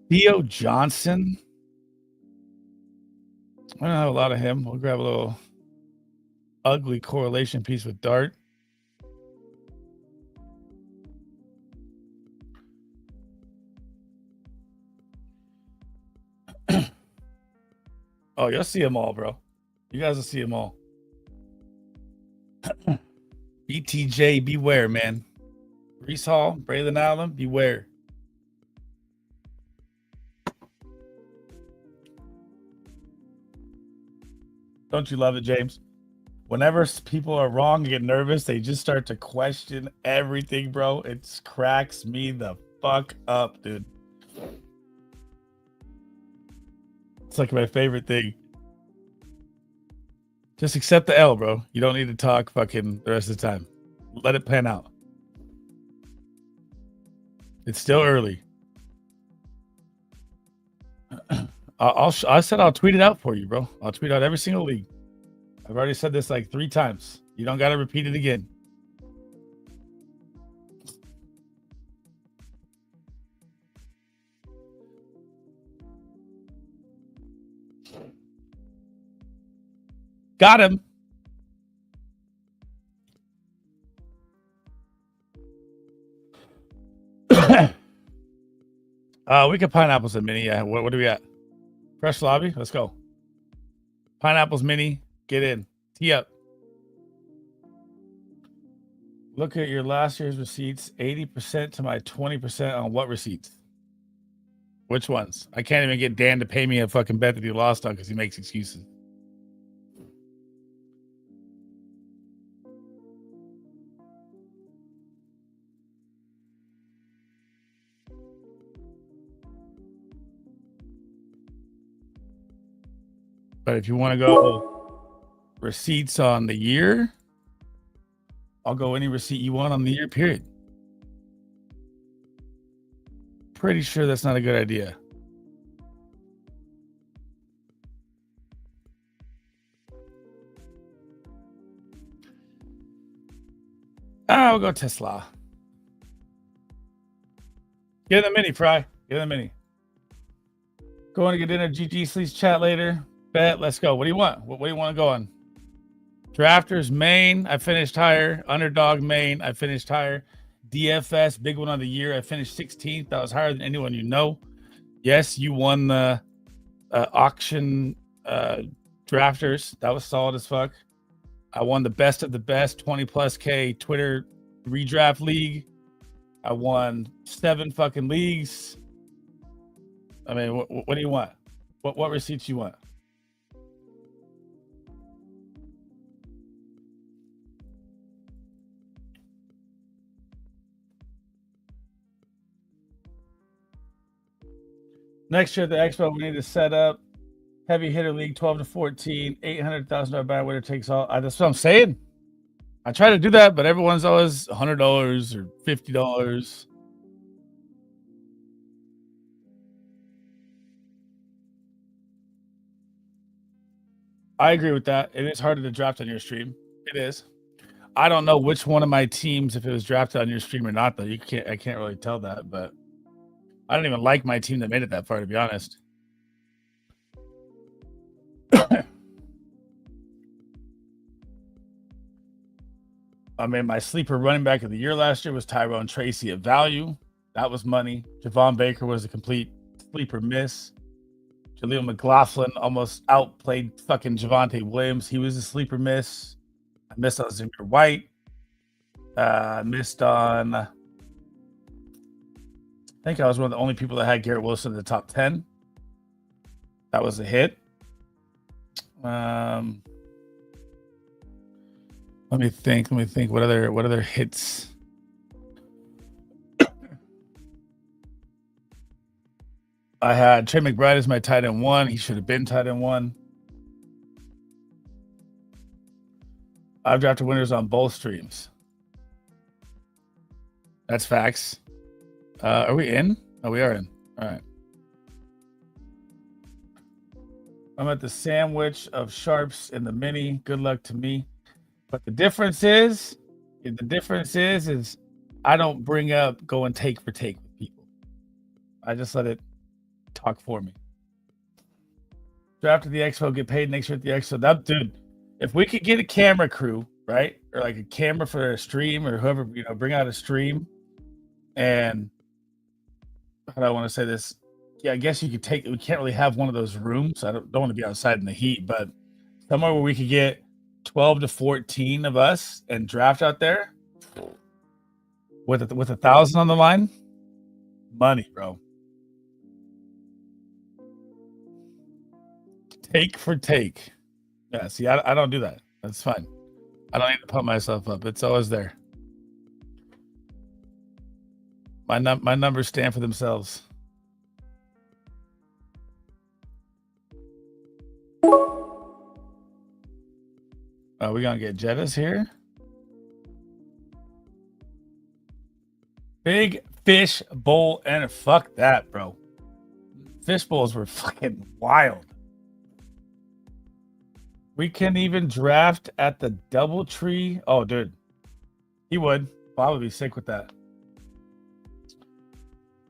Theo Johnson. I don't have a lot of him. We'll grab a little ugly correlation piece with Dart. Oh, you'll see them all, bro. You guys will see them all. BTJ, beware, man. Reese Hall, Braylon Allen, beware. Don't you love it, James? Whenever people are wrong and get nervous, they just start to question everything, bro. It cracks me the fuck up, dude. It's like my favorite thing. Just accept the L, bro. You don't need to talk fucking the rest of the time. Let it pan out. It's still early. I said I'll tweet it out for you, bro. I'll tweet out every single league. I've already said this like 3 times. You don't got to repeat it again. Got him. We could pineapples and mini. Yeah. What do we got? Fresh lobby. Let's go. Pineapples mini. Get in. Tee up. Look at your last year's receipts. 80% to my 20% on what receipts? Which ones? I can't even get Dan to pay me a fucking bet that he lost on because he makes excuses. But if you want to go receipts on the year, I'll go any receipt you want on the year, period. Pretty sure that's not a good idea. I'll go Tesla. Get in the mini, Fry. Get in the mini. Going to get dinner. GG Sleez chat later. Bet. Let's go. What do you want? What do you want to go on? Drafters main. I finished higher. Underdog main. I finished higher. DFS big one on the year. I finished 16th. That was higher than anyone you know. Yes, you won the auction drafters. That was solid as fuck. I won the best of the best 20+K Twitter redraft league. I won 7 fucking leagues. I mean, what do you want? What receipts you want? Next year at the expo, we need to set up Heavy hitter league, 12 to 14, $800,000 buy winner takes all. That's what I'm saying. I try to do that, but everyone's always $100 or $50. I agree with that. It is harder to draft on your stream. It is. I don't know which one of my teams, if it was drafted on your stream or not, though. I can't really tell that, but I don't even like my team that made it that far, to be honest. I mean, my sleeper running back of the year last year was Tyrone Tracy at value. That was money. Javon Baker was a complete sleeper miss. Jaleel McLaughlin almost outplayed fucking Javonte Williams. He was a sleeper miss. I missed on Zamir White. Missed on... I think I was one of the only people that had Garrett Wilson in the top 10. That was a hit. Let me think. What other hits? I had Trey McBride as my tight end 1. He should have been tight end 1. I've drafted winners on both streams. That's facts. Are we in? Oh, we are in. All right. I'm at the sandwich of sharps in the mini. Good luck to me. But the difference is I don't bring up go and take for take with people. I just let it talk for me. Draft at the expo, get paid next year at the expo. That dude, if we could get a camera crew, right? Or like a camera for a stream or whoever, bring out a stream. And how do I want to say this? Yeah, I guess you could we can't really have one of those rooms. I don't want to be outside in the heat, but somewhere where we could get 12 to 14 of us and draft out there with 1,000 on the line. Money, bro. Take for take. Yeah, see, I don't do that. That's fine. I don't need to pump myself up. It's always there. My numbers stand for themselves. Are we gonna get Jettas here? Big fish bowl, and fuck that, bro. Fish bowls were fucking wild. We can even draft at the DoubleTree. Oh, dude. He would. Bob would be sick with that.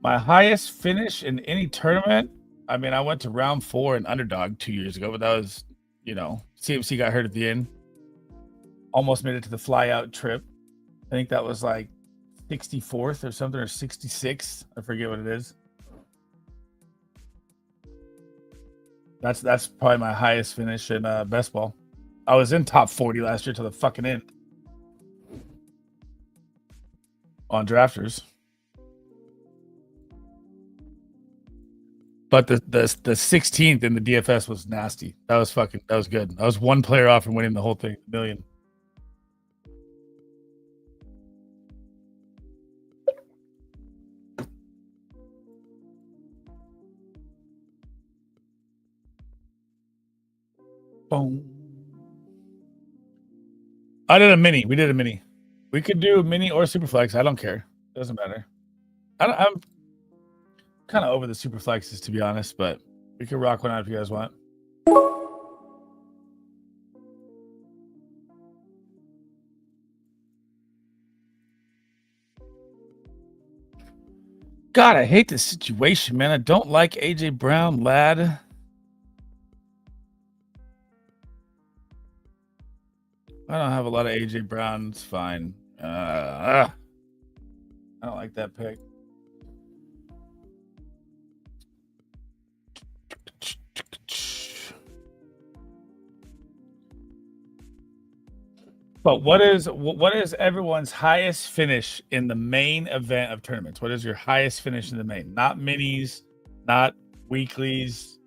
My highest finish in any tournament. I mean, I went to round 4 in Underdog 2 years ago, but that was, CMC got hurt at the end. Almost made it to the fly out trip. I think that was like 64th or something, or 66th. I forget what it is. That's probably my highest finish in best ball. I was in top 40 last year till the fucking end on drafters. But the 16th in the DFS was nasty. That was good. I was one player off from winning the whole thing, $1 million. Boom. I did a mini. We did a mini. We could do mini or superflex. I don't care. Doesn't matter. I'm kind of over the superflexes, to be honest, but we could rock one out if you guys want. God, I hate this situation, man. I don't like AJ Brown, lad. I don't have a lot of AJ Brown. It's fine. I don't like that pick. But what is everyone's highest finish in the main event of tournaments? What is your highest finish in the main? Not minis, not weeklies,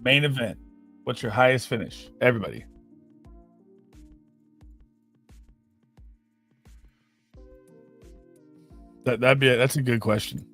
main event. What's your highest finish? Everybody. That's a good question.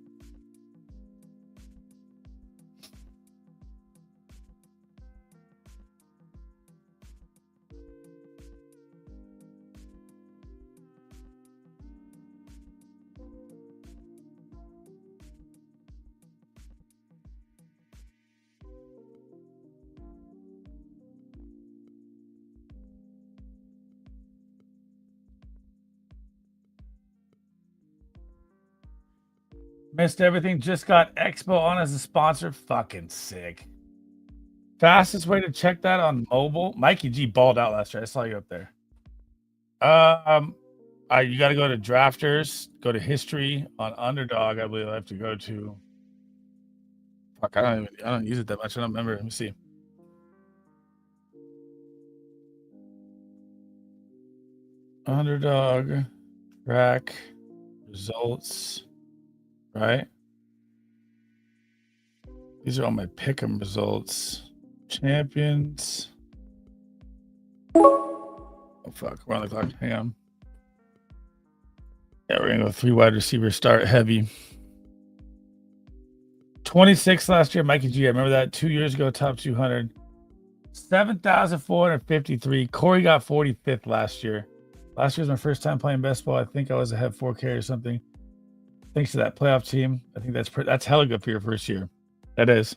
Missed everything. Just got Expo on as a sponsor. Fucking sick. Fastest way to check that on mobile. Mikey G balled out last year. I saw you up there. You got to go to drafters. Go to history on underdog. I believe I have to go to. Fuck, I don't use it that much. I don't remember. Let me see. Underdog, track, results, right? These are all my pick'em results. Champions. Oh fuck, we're on the clock. Hang on. Yeah, we're gonna go 3 wide receiver start heavy. 26 last year, Mikey G. I remember that 2 years ago, top 200. 7,453. Corey got 45th last year. Last year was my first time playing best ball. I think I was ahead 4K or something. Thanks to that playoff team. I think that's hella good for your first year. That is.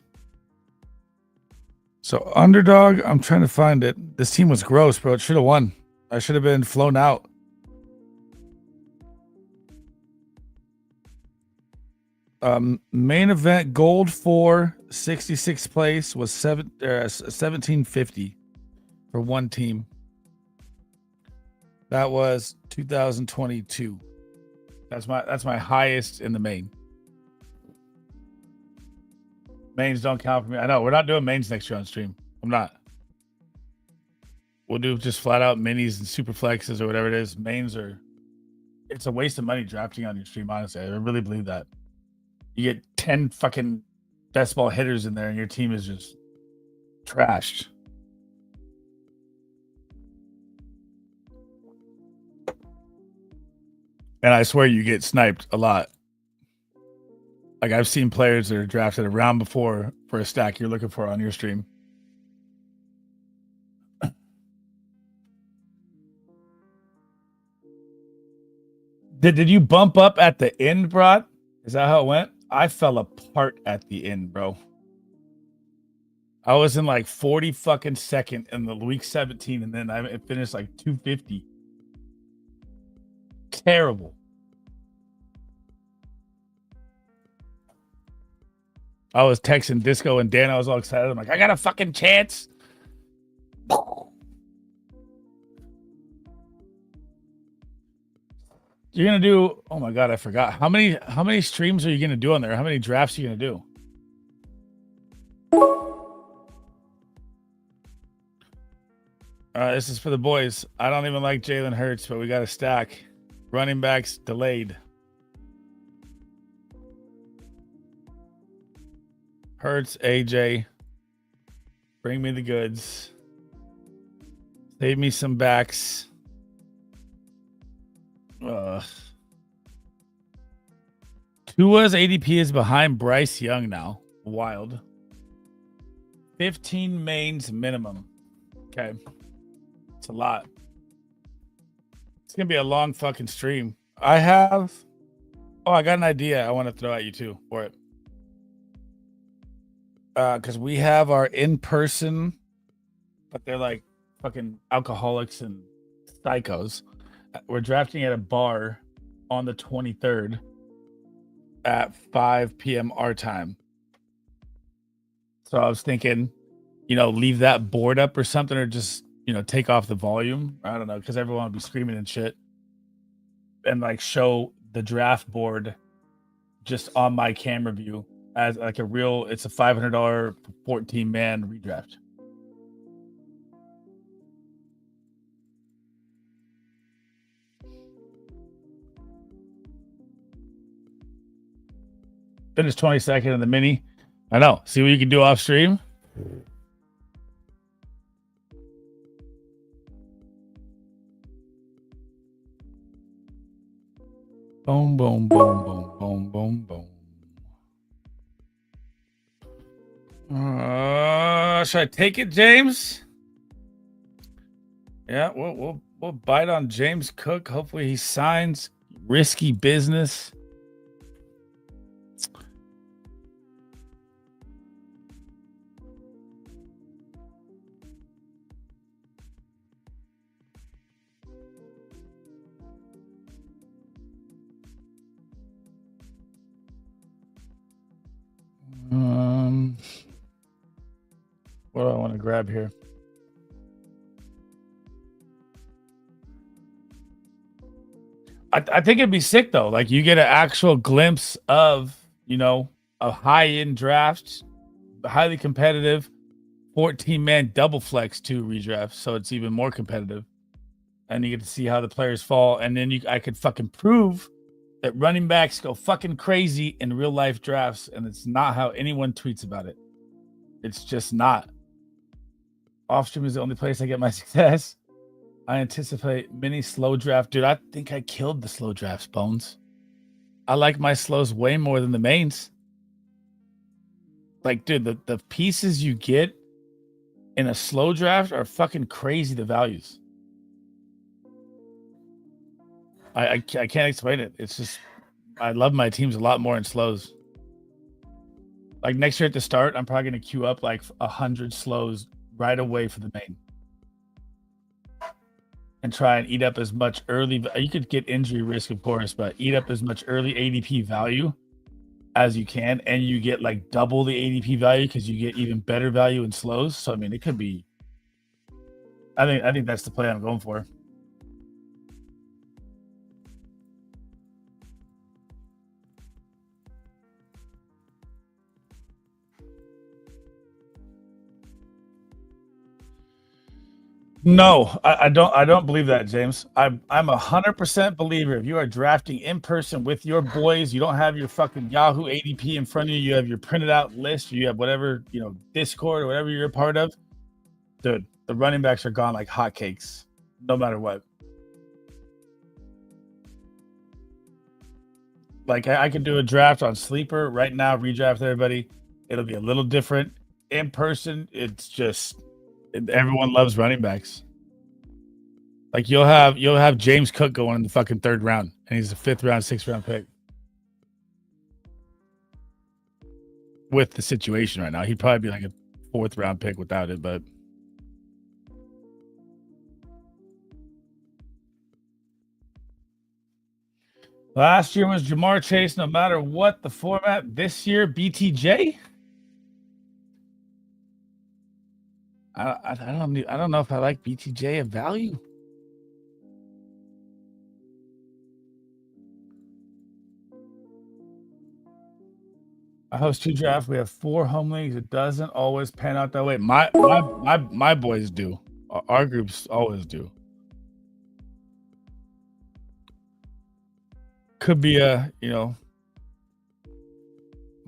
So underdog, I'm trying to find it. This team was gross, bro. It should have won. I should have been flown out. Main event gold 4, 66th place was 1750 for one team. That was 2022. That's my highest in the main. Mains don't count for me. I know we're not doing mains next year on stream. I'm not. We'll do just flat out minis and super flexes or whatever it is. Mains it's a waste of money drafting on your stream, honestly. I really believe that. You get 10 fucking best ball hitters in there and your team is just trashed. And I swear you get sniped a lot. Like I've seen players that are drafted a round before for a stack you're looking for on your stream. Did you bump up at the end, Brad? Is that how it went? I fell apart at the end, bro. I was in like 40 fucking second in the week 17, and then I finished like 250. Terrible. I was texting Disco and Dan. I was all excited. I'm like, I got a fucking chance. You're gonna do. Oh my god, I forgot. How many streams are you gonna do on there? How many drafts are you gonna do? This is for the boys. I don't even like Jalen Hurts, but we got a stack. Running backs delayed. Hurts, AJ. Bring me the goods. Save me some backs. Tua's ADP is behind Bryce Young now. Wild. 15 mains minimum. Okay. It's a lot. It's going to be a long fucking stream. I got an idea I want to throw at you too for it. Because we have our in-person, but they're like fucking alcoholics and psychos. We're drafting at a bar on the 23rd at 5 p.m. our time. So I was thinking, leave that board up or something, or just, take off the volume. I don't know, because everyone will be screaming and shit. And like show the draft board just on my camera view as like it's a $500 14-man redraft. Finish 22nd in the mini. I know. See what you can do off stream. Boom, boom, boom, boom, boom, boom, boom. Should I take it, James? Yeah, we'll bite on James Cook. Hopefully he signs. Risky business. What do I want to grab here? I think it'd be sick though. Like you get an actual glimpse of, a high-end draft, highly competitive, 14-man double flex 2 redraft, so it's even more competitive. And you get to see how the players fall, and then I could fucking prove that running backs go fucking crazy in real life drafts, and it's not how anyone tweets about it. It's just not. Offstream is the only place I get my success. I anticipate many slow draft. Dude, I think I killed the slow drafts, Bones. I like my slows way more than the mains. Like, dude, the pieces you get in a slow draft are fucking crazy, the values. I can't explain it. It's just, I love my teams a lot more in slows. Like next year at the start, I'm probably going to queue up like 100 slows right away for the main. And try and eat up as much early. You could get injury risk, of course, but eat up as much early ADP value as you can, and you get like double the ADP value because you get even better value in slows. So I mean, it could be. I think that's the play I'm going for. No, I don't believe that, James. I'm 100% believer. If you are drafting in person with your boys, you don't have your fucking Yahoo ADP in front of you. You have your printed out list. You have whatever, Discord or whatever you're a part of. Dude, the running backs are gone like hotcakes, no matter what. Like I could do a draft on Sleeper right now, redraft everybody. It'll be a little different. In person, it's just everyone loves running backs. Like you'll have James Cook going in the fucking 3rd round, and he's a 5th round, 6th round pick. With the situation right now, he'd probably be like a 4th round pick without it, but last year was Jamar Chase, no matter what the format. This year, BTJ. I don't know if I like BTJ of value. I host 2 drafts. We have 4 home leagues. It doesn't always pan out that way. My boys do. Our groups always do. Could be I'm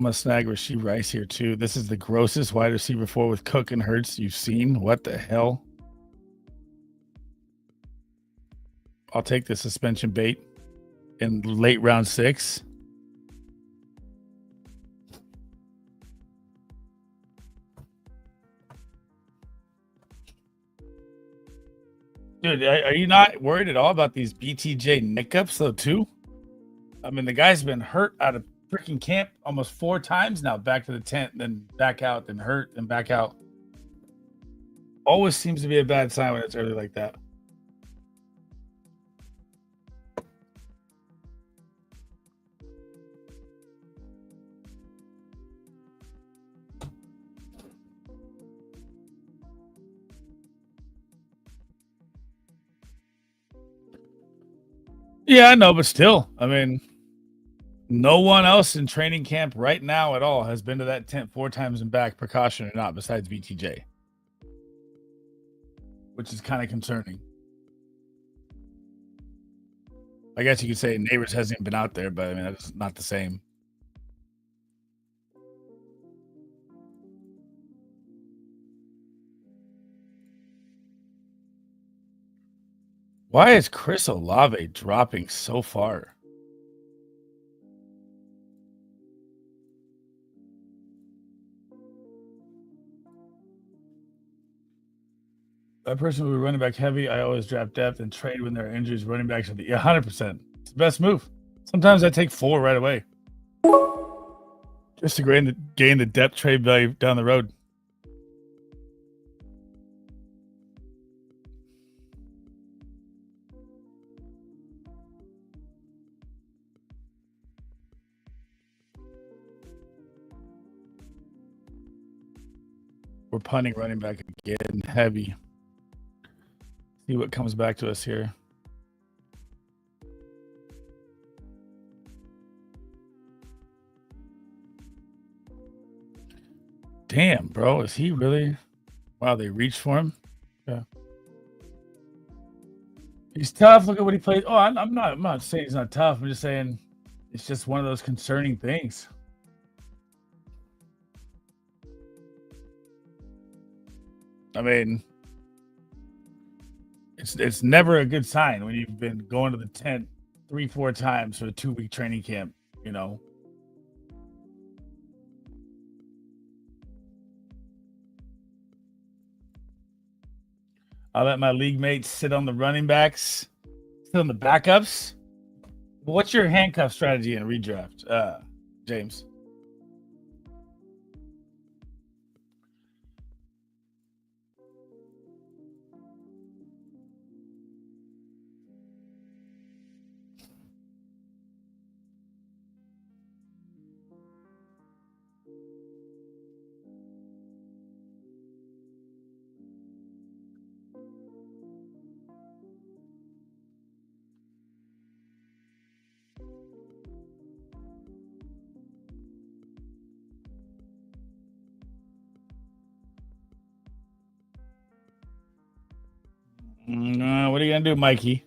gonna snag Rashee Rice here too. This is the grossest wide receiver 4 with Cook and Hurts you've seen. What the hell? I'll take the suspension bait in late round 6. Dude, are you not worried at all about these BTJ nickups though too? I mean, the guy's been hurt out of freaking camp almost 4 times now, back to the tent, then back out, then hurt, then back out. Always seems to be a bad sign when it's early like that. Yeah, I know, but still, I mean, no one else in training camp right now at all has been to that tent 4 times and back, precaution or not, besides BTJ, which is kind of concerning. I guess you could say Neighbors hasn't even been out there, but I mean, that's not the same. Why is Chris Olave dropping so far? That person will be running back heavy. I always draft depth and trade when there are injuries. Running backs are 100%. It's the best move. Sometimes I take 4 right away, just to gain the depth trade value down the road. We're punting running back again, heavy. See what comes back to us here. Damn, bro, is he really? Wow, they reached for him. Yeah, he's tough. Look at what he played. Oh, I'm not saying he's not tough. I'm just saying it's just one of those concerning things. I mean, it's never a good sign when you've been going to the tent 3-4 times for a 2-week training camp, you know. I let my league mates sit on the running backs, sit on the backups. What's your handcuff strategy in redraft, James? What are you gonna do, Mikey?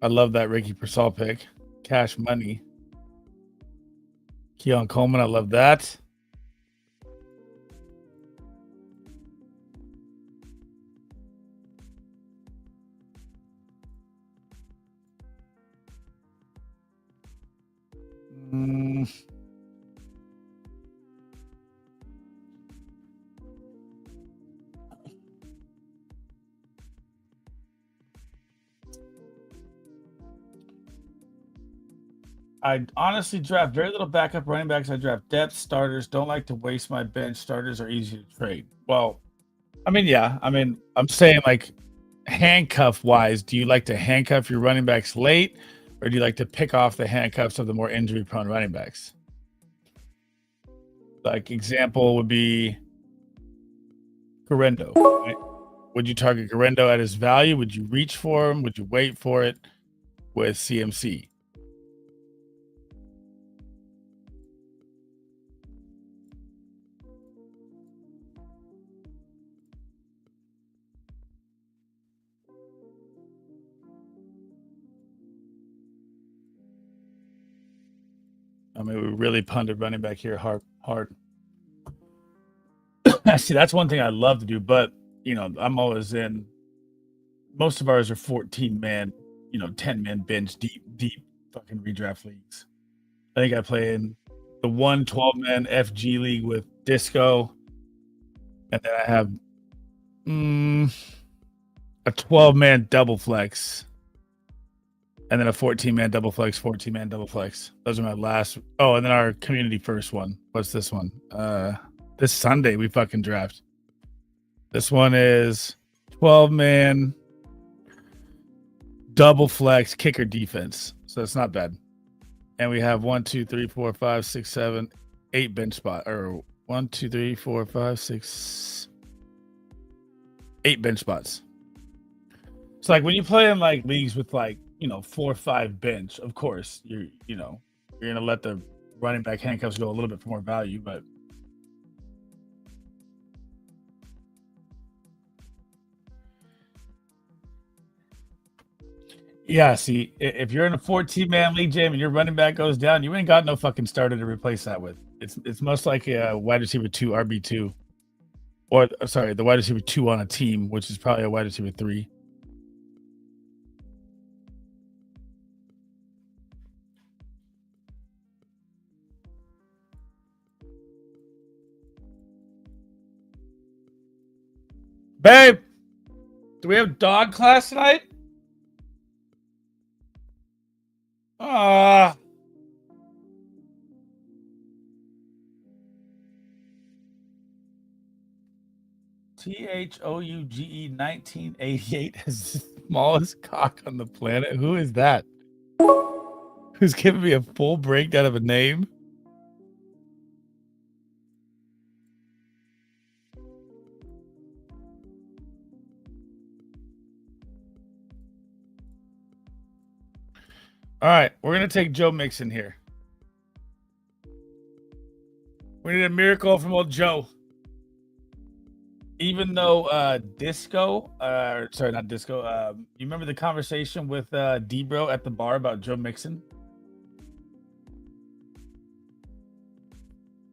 I love that Ricky Persall pick. Cash money. Keon Coleman, I love that. I honestly draft very little backup running backs. I draft depth starters. Don't like to waste my bench. Starters are easy to trade. Well, I mean, yeah. I mean, I'm saying like handcuff wise, do you like to handcuff your running backs late, or do you like to pick off the handcuffs of the more injury prone running backs? Like example would be Garendo. Right? Would you target Garendo at his value? Would you reach for him? Would you wait for it with CMC? I mean, we really punted running back here hard. See, that's one thing I love to do, but you know, I'm always in. Most of ours are 14-man, 10-man bench, deep fucking redraft leagues. I think I play in the 12-man FG league with Disco, and then I have a 12-man double flex, and then a 14-man double flex, 14-man double flex. Those are my last. Oh, and then our community first one. What's this one? This Sunday we fucking draft. This one is 12-man double flex kicker defense. So it's not bad. And we have 1, 2, 3, 4, 5, 6, 7, 8 bench spot. Or 1, 2, 3, 4, 5, 6, 8 bench spots. So like when you play in like leagues with like 4 or 5 bench, of course you're gonna let the running back handcuffs go a little bit for more value, but yeah, see, if you're in a 14-man league, Jam, and your running back goes down, you ain't got no fucking starter to replace that with. It's most likely a wide receiver 2, RB2. Or, sorry, the wide receiver 2 on a team, which is probably a wide receiver 3. Babe, do we have dog class tonight? THOUGE 1988 is the smallest cock on the planet. Who is that? Who's giving me a full breakdown of a name? All right, we're gonna take Joe Mixon here. We need a miracle from old Joe. Even though Disco, sorry, not Disco. You remember the conversation with D-Bro at the bar about Joe Mixon?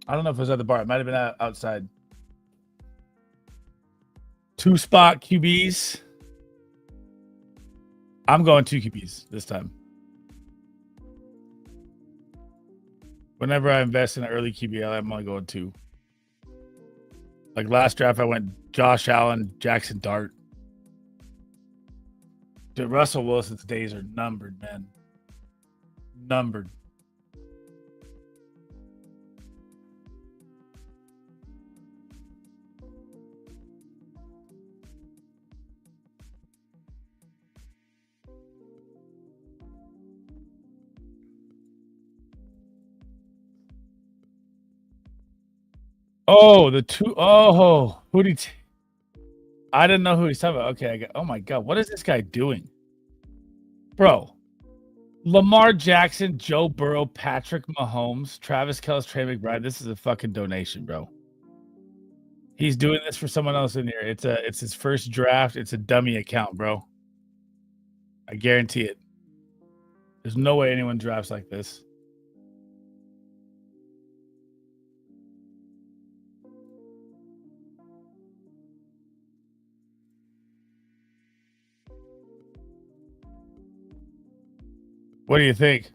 I don't know if it was at the bar. It might have been outside. 2-spot QBs. I'm going 2 QBs this time. Whenever I invest in an early QB, I'm only going 2. Like last draft, I went Josh Allen, Jackson Dart. Dude, Russell Wilson's days are numbered, man. Numbered. Oh, the 2. Oh, who did he I didn't know who he's talking about. Okay, oh my God, what is this guy doing? Bro, Lamar Jackson, Joe Burrow, Patrick Mahomes, Travis Kelce, Trey McBride. This is a fucking donation, bro. He's doing this for someone else in here. It's his first draft. It's a dummy account, bro. I guarantee it. There's no way anyone drafts like this. What do you think?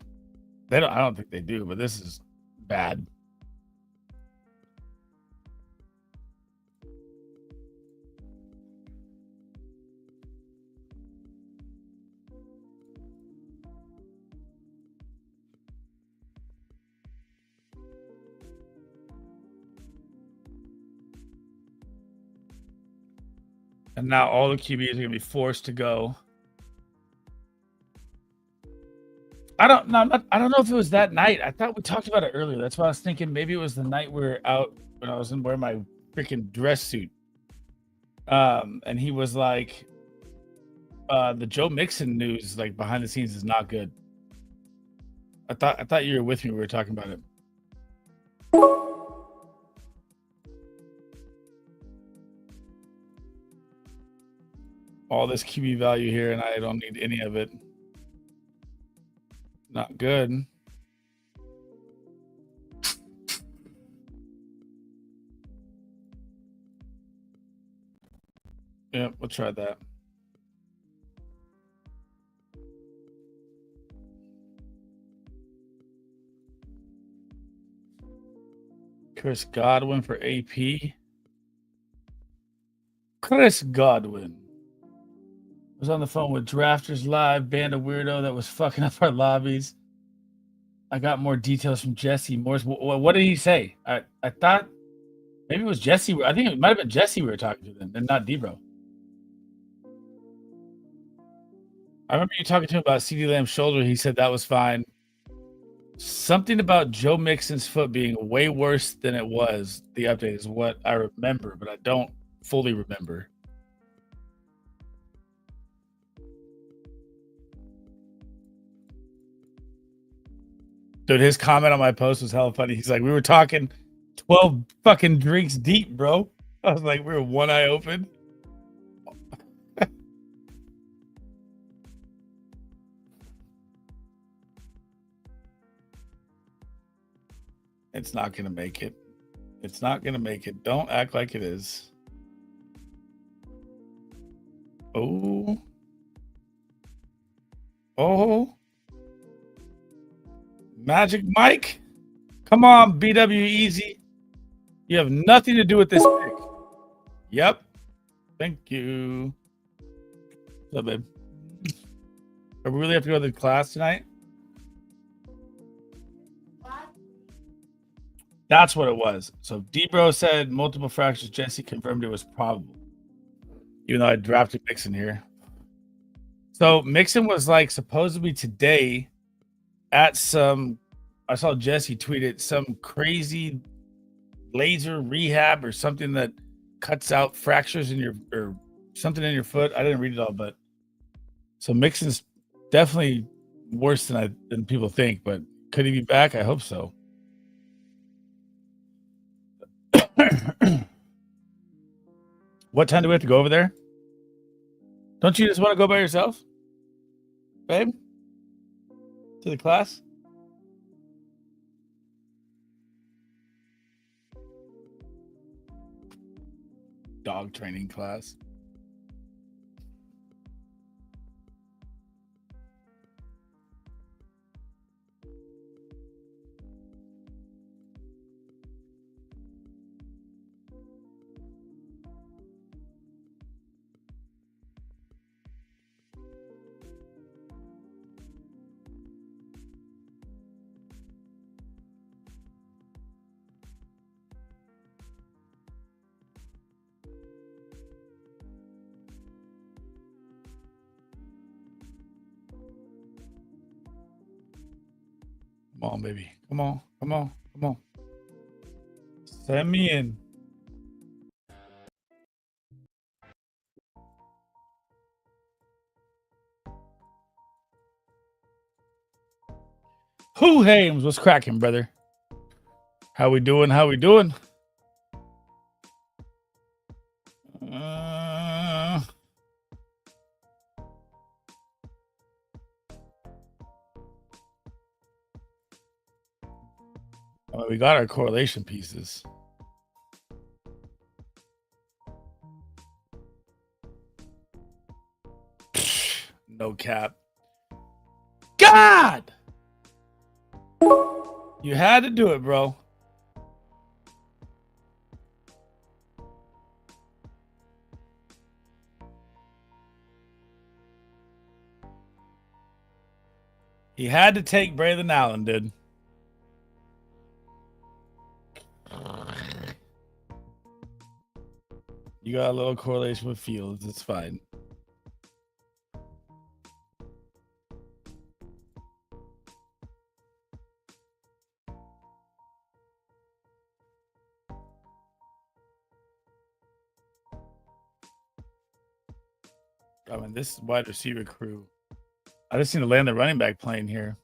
I don't think they do, but this is bad. And now all the QBs are going to be forced to go. I don't know if it was that night. I thought we talked about it earlier. That's why I was thinking maybe it was the night we were out when I was wearing my freaking dress suit. And he was like, the Joe Mixon news, like behind the scenes, is not good. I thought you were with me. We were talking about it. All this QB value here, and I don't need any of it. Not good. Yeah, we'll try that. Chris Godwin for AP. Chris Godwin was on the phone with Drafters Live, band of weirdo that was fucking up our lobbies. I got more details from Jesse Morris. What did he say? I thought maybe it was Jesse. I think it might have been Jesse we were talking to then, and not Debro. I remember you talking to him about CeeDee Lamb's shoulder. He said that was fine. Something about Joe Mixon's foot being way worse than it was. The update is what I remember, but I don't fully remember. Dude, his comment on my post was hella funny. He's like, we were talking 12 fucking drinks deep, bro. I was like, we were one eye open. It's not going to make it. It's not going to make it. Don't act like it is. Oh. Oh. Magic Mike. Come on, BW Easy. You have nothing to do with this pick. Yep. Thank you. What's up, babe? Do we really have to go to the class tonight? That's what it was. So Debro said multiple fractures. Jesse confirmed it was probable. Even though I drafted Mixon here. So Mixon was like supposedly today at some, I saw Jesse tweet it, some crazy laser rehab or something that cuts out fractures in your, or something in your foot. I didn't read it all, but so Mixon's definitely worse than people think, but could he be back? I hope so. What time do we have to go over there? Don't you just want to go by yourself, babe? To the class? Dog training class. Come on, baby. Come on. Come on. Come on. Send me in. Who Hames? What's cracking, brother? How we doing? How we doing? We got our correlation pieces. No cap. God! You had to do it, bro. He had to take Braylon Allen, dude. You got a little correlation with Fields. It's fine. I mean, this wide receiver crew. I just need to land the running back plane here.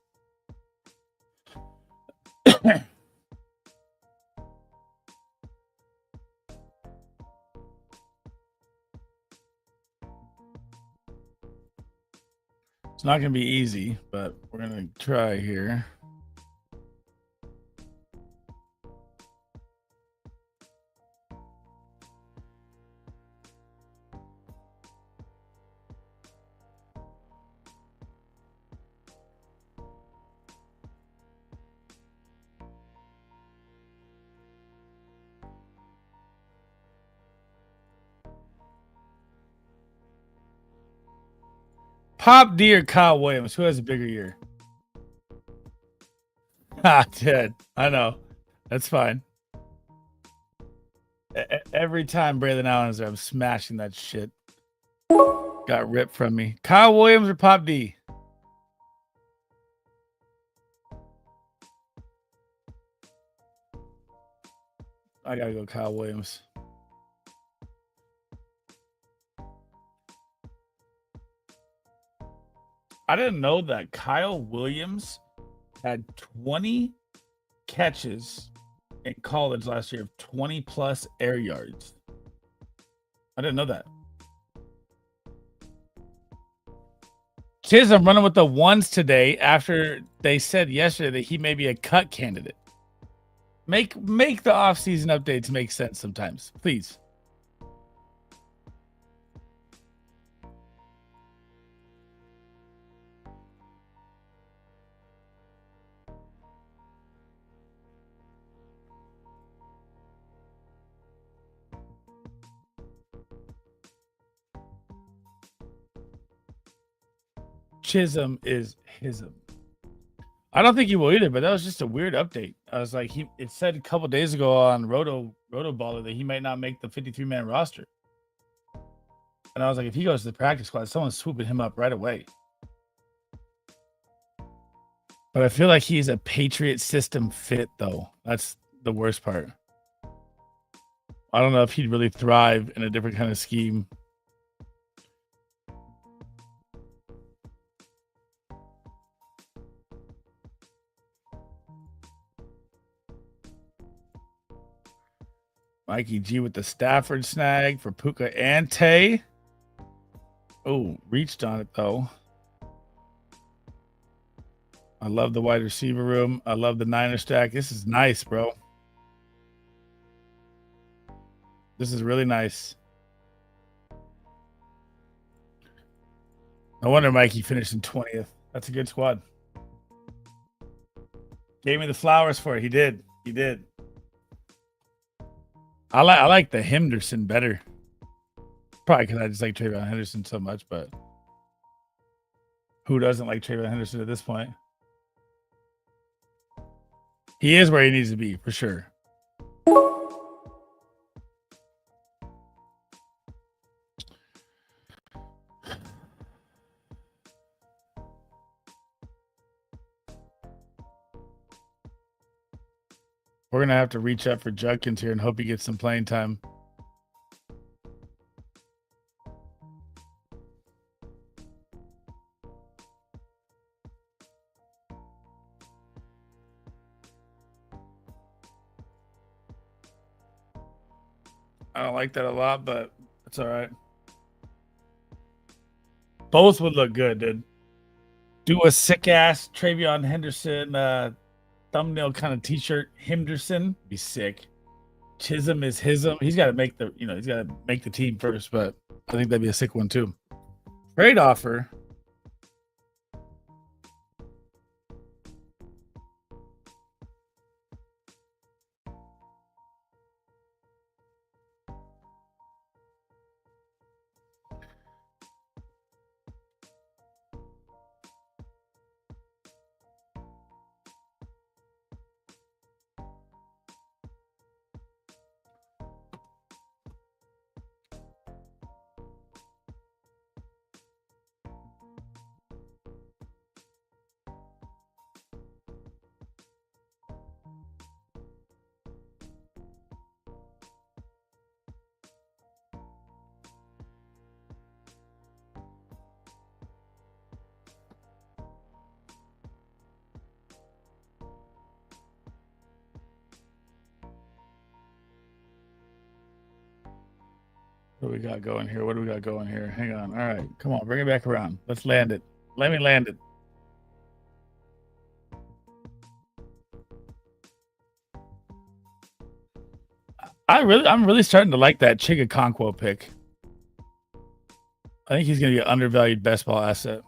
It's not going to be easy, but we're going to try here. Pop D or Kyle Williams? Who has a bigger year? Ah, Ted. I know. That's fine. Every time Braylon Allen is there, I'm smashing that shit. Got ripped from me. Kyle Williams or Pop D? I gotta go Kyle Williams. I didn't know that Kyle Williams had 20 catches in college last year of 20 plus air yards. I didn't know that. Chiz, I'm running with the ones today after they said yesterday that he may be a cut candidate. Make the offseason updates make sense sometimes, please. Chisholm is hism. I don't think he will either, but that was just a weird update. I was like, it said a couple days ago on Roto Baller that he might not make the 53-man roster. And I was like, if he goes to the practice squad, someone's swooping him up right away. But I feel like he's a Patriot system fit, though. That's the worst part. I don't know if he'd really thrive in a different kind of scheme. Mikey G with the Stafford snag for Puka and Tay. Oh, reached on it though. I love the wide receiver room. I love the Niner stack. This is nice, bro. This is really nice. No wonder Mikey finished in 20th. That's a good squad. Gave me the flowers for it. He did. He did. I like the Henderson better. Probably because I just like Trayvon Henderson so much, but who doesn't like Trayvon Henderson at this point? He is where he needs to be, for sure. We're going to have to reach up for Judkins here and hope he gets some playing time. I don't like that a lot, but it's all right. Both would look good, dude. Do a sick-ass Travion Henderson thumbnail kind of t-shirt. Henderson be sick. Chisholm is hism. He's got to make the, he's got to make the team first, but I think that'd be a sick one too. Trade offer. What do we got going here? What do we got going here? Hang on. All right. Come on. Bring it back around. Let's land it. Let me land it. I'm really starting to like that Chigakonkwo pick. I think he's going to be an undervalued best ball asset.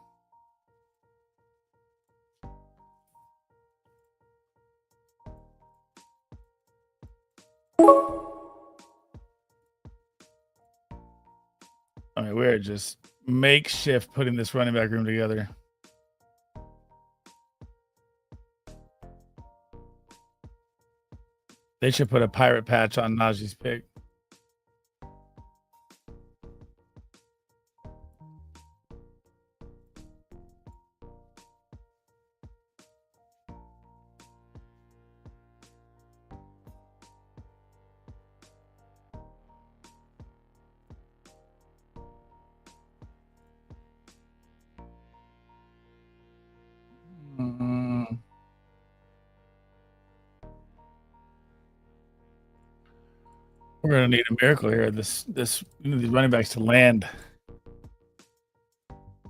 I mean, we're just makeshift putting this running back room together. They should put a pirate patch on Najee's pick. We're gonna need a miracle here. These running backs to land.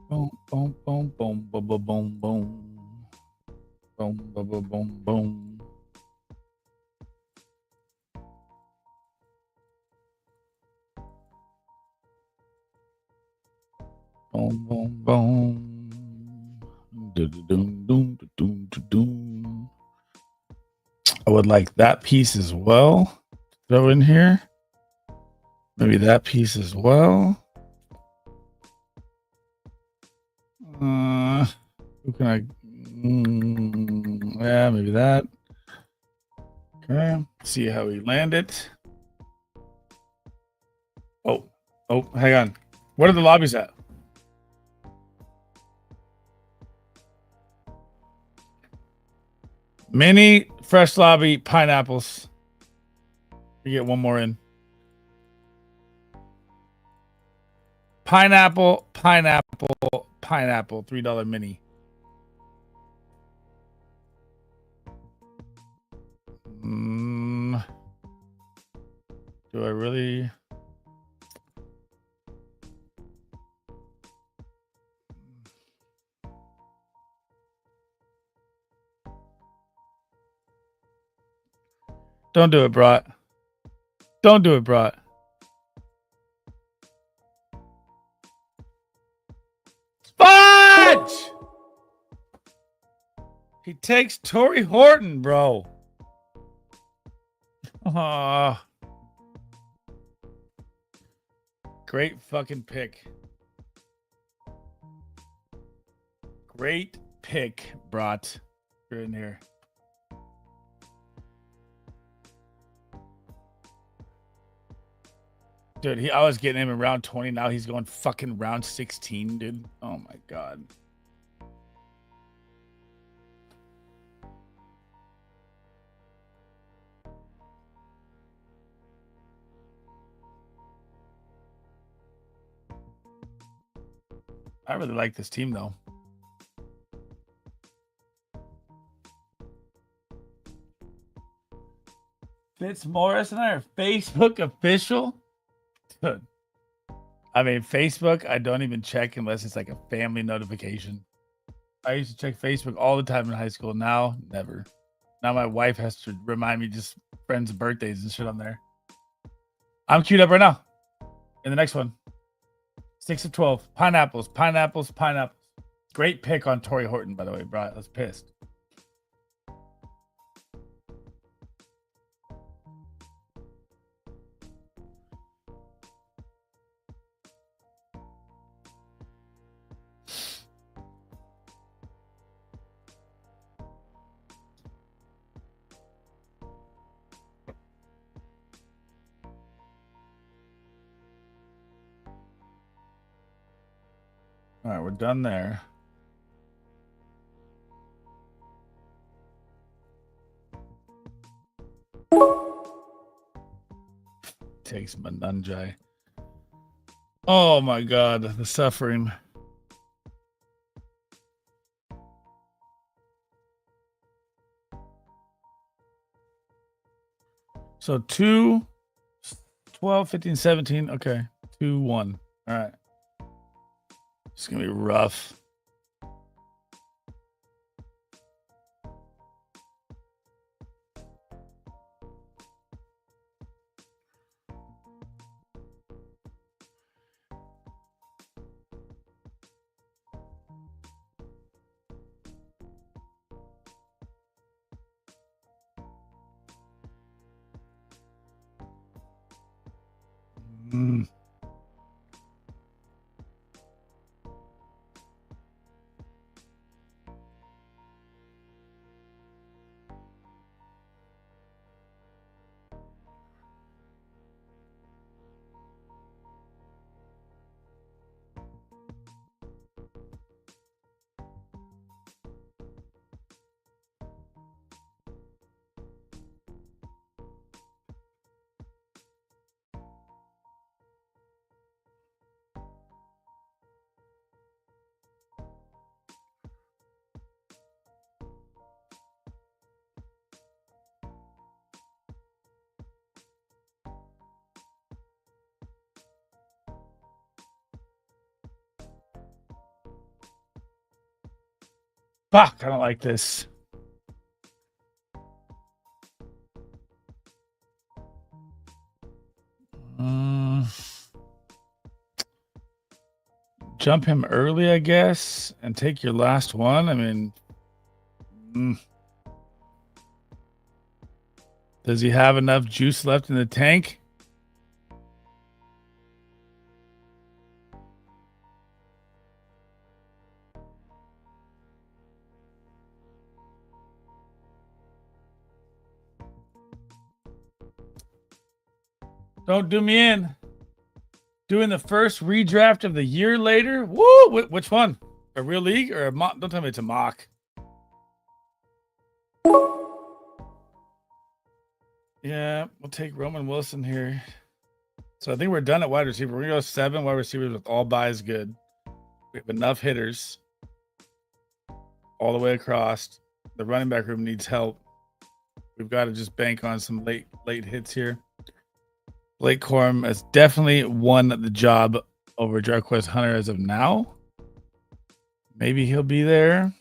Boom, boom, boom, boom, boom, boom, boom, boom, boom, boom, boom, boom, boom. Boom, boom, boom. I would like that piece as well. Throw in here. Maybe that piece as well. Who can I? Yeah, maybe that. Okay. See how we land it. Oh, hang on. What are the lobbies at? Mini, fresh lobby, pineapples. You get one more in. Pineapple, pineapple, pineapple. $3 mini. Do I really? Don't do it, Brat. Don't do it, Brat. Fudge! He takes Torrey Horton, bro. Great fucking pick. Great pick, Brat. You're in here. Dude, I was getting him in round 20. Now he's going fucking round 16, dude. Oh my god. I really like this team, though. Fitzmaurice and I are Facebook official? Dude. I mean, Facebook, I don't even check unless it's like a family notification. I used to check Facebook all the time in high school. Now, never. Now my wife has to remind me just friends' birthdays and shit on there. I'm queued up right now. In the next one. 6 of 12. Pineapples, pineapples, pineapples. Great pick on Torrey Horton, by the way, bro. I was pissed. All right, we're done there. Takes Manunjai. Oh my god, the suffering. So 2, 12, 15, 17. Okay. 2, 1. All right. It's going to be rough. Fuck, I don't like this. Jump him early, I guess, and take your last one. I mean, does he have enough juice left in the tank? Don't do me in. Doing the first redraft of the year later? Woo! Which one? A real league or a mock? Don't tell me it's a mock. Yeah, we'll take Roman Wilson here. So I think we're done at wide receiver. We're going to go 7 wide receivers with all buys good. We have enough hitters all the way across. The running back room needs help. We've got to just bank on some late hits here. Blake Corum has definitely won the job over Jarquez Hunter as of now. Maybe he'll be there.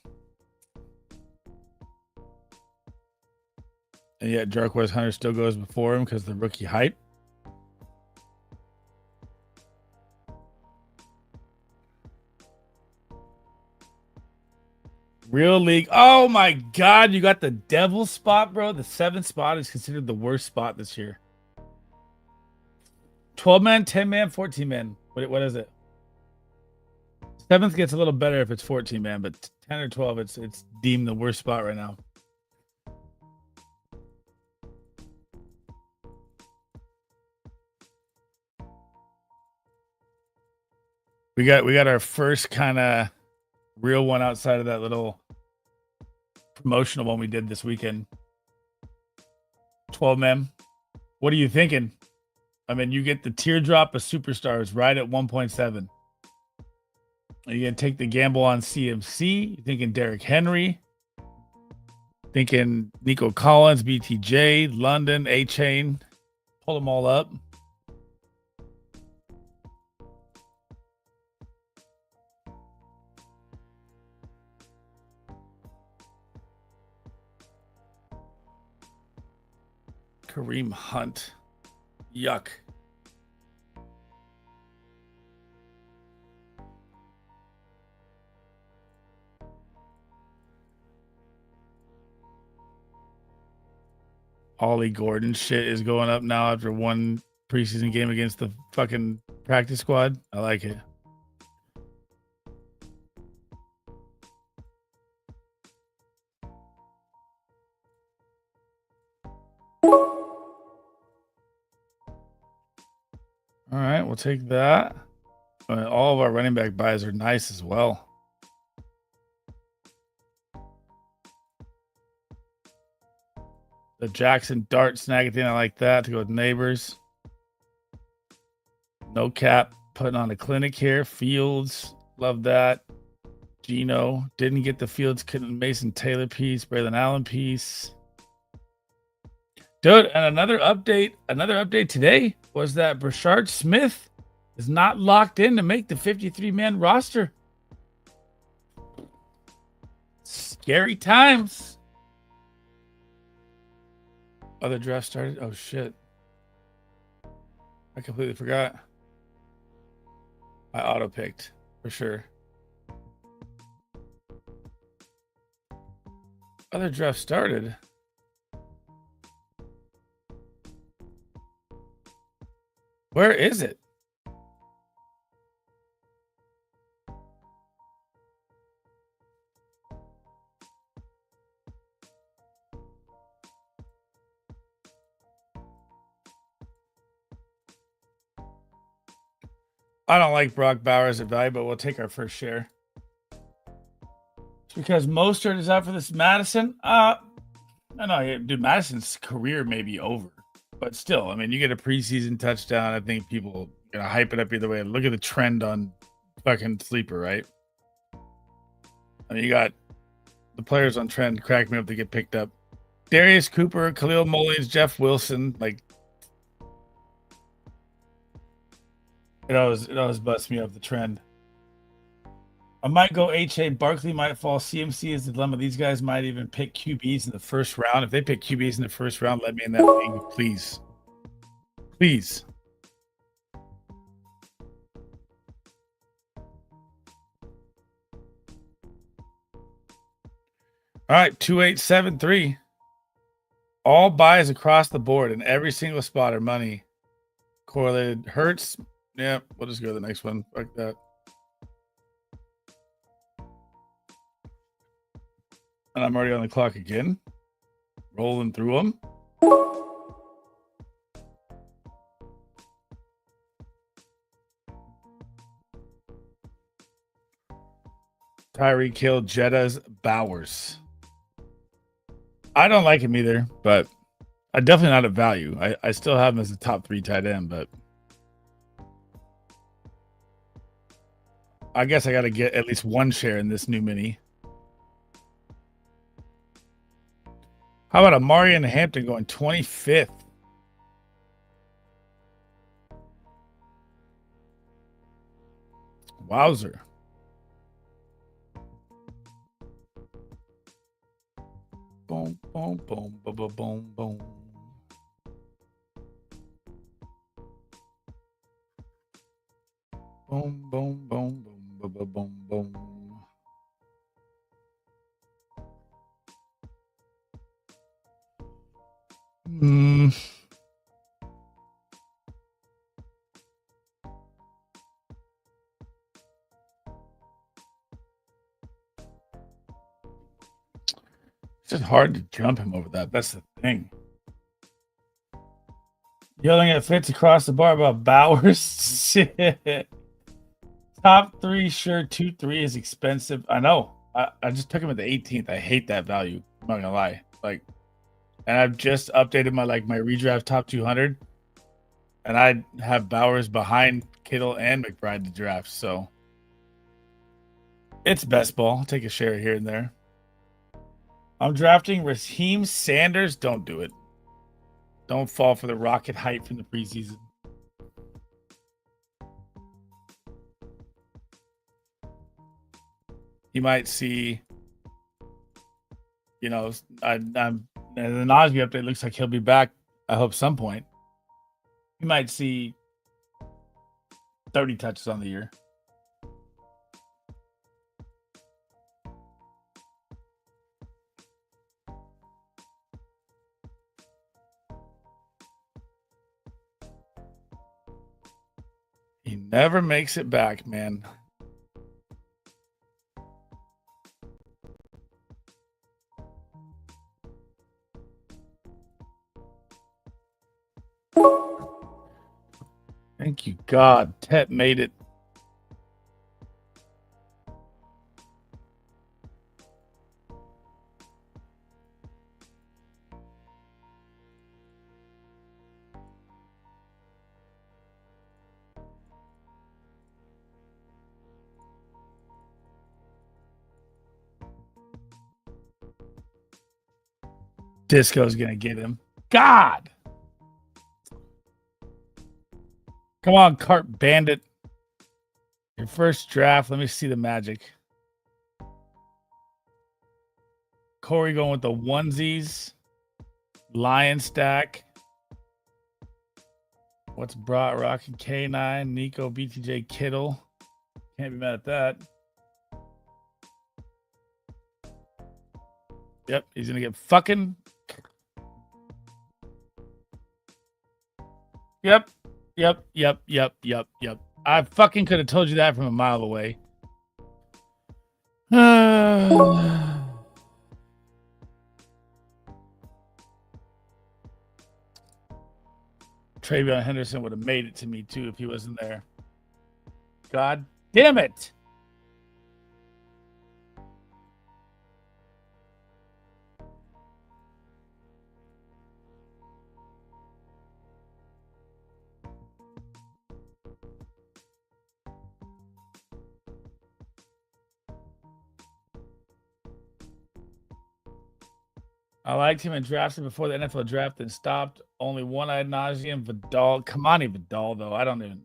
And yet Jarquez Hunter still goes before him because the rookie hype. Real League. Oh my God, you got the devil spot, bro. The 7th spot is considered the worst spot this year. 12-man, 10-man, 14-man. What is it? 7th gets a little better if it's 14-man, but 10 or 12, it's deemed the worst spot right now. We got our first kind of real one outside of that little promotional one we did this weekend. 12-man. What are you thinking? I mean, you get the teardrop of superstars right at 1.7. Are you going to take the gamble on CMC? You thinking Derrick Henry? Thinking Nico Collins, BTJ, London, A-Chain? Pull them all up. Kareem Hunt. Yuck. Ollie Gordon shit is going up now after one preseason game against the fucking practice squad. I like it. All right, we'll take that. All of our running back buys are nice as well. The Jackson Dart Snagathon, I like that to go with neighbors. No cap putting on a clinic here. Fields, love that. Gino didn't get the Fields, couldn't Mason Taylor piece, Braylon Allen piece. Dude, and another update today was that Brashard Smith is not locked in to make the 53-man roster. Scary times. Other draft started. Oh shit. I completely forgot. I auto picked for sure. Other draft started. Where is it? I don't like Brock Bowers at value, but we'll take our first share. Because Mostert is out for this Madison. I know, dude, Madison's career may be over. But still, I mean, you get a preseason touchdown. I think people are gonna hype it up either way. Look at the trend on fucking Sleeper, right? I mean, you got the players on trend crack me up to get picked up. Darius Cooper, Khalil Mullins, Jeff Wilson, like it always busts me up the trend. I might go H.A. Barkley might fall. CMC is the dilemma. These guys might even pick QBs in the first round. If they pick QBs in the first round, let me in that league, please. Please. All right, 2873. All buys across the board and every single spot are money. Correlated Hurts. Yeah, we'll just go to the next one. Fuck that. And I'm already on the clock again. Rolling through them. Tyreek Hill, Jettas, Bowers. I don't like him either, but I'm definitely not at value. I still have him as a top 3 tight end, but I guess I got to get at least one share in this new mini. How about Amari and Hampton going 25th? Wowzer. Boom, boom, boom, boom, boom, boom, boom. Boom, boom, boom, boom, boom, boom, boom, boom. It's just hard to jump him over that. That's the thing. Yelling at Fitz across the bar about Bowers. Shit. Top 3, sure. 2-3 is expensive. I know. I just took him at the 18th. I hate that value. I'm not gonna lie. Like, and I've just updated my redraft top 200, and I have Bowers behind Kittle and McBride to draft. So it's best ball. I'll take a share here and there. I'm drafting Raheem Sanders. Don't do it. Don't fall for the rocket hype from the preseason. You might see, you know, the Najee update looks like he'll be back. I hope some point. You might see 30 touches on the year. He never makes it back, man. Thank you, God. Tet made it. Disco's going to get him. God. Come on, Cart Bandit. Your first draft. Let me see the magic. Corey going with the onesies. Lion stack. What's brought Rocky K9? Nico BTJ Kittle. Can't be mad at that. Yep, he's going to get fucking. Yep. I fucking could have told you that from a mile away. Travion Henderson would have made it to me too if he wasn't there. God damn it. I liked him and drafted before the NFL draft and stopped. Only one ad nauseum. Vidal. Kamani Vidal, though. I don't even.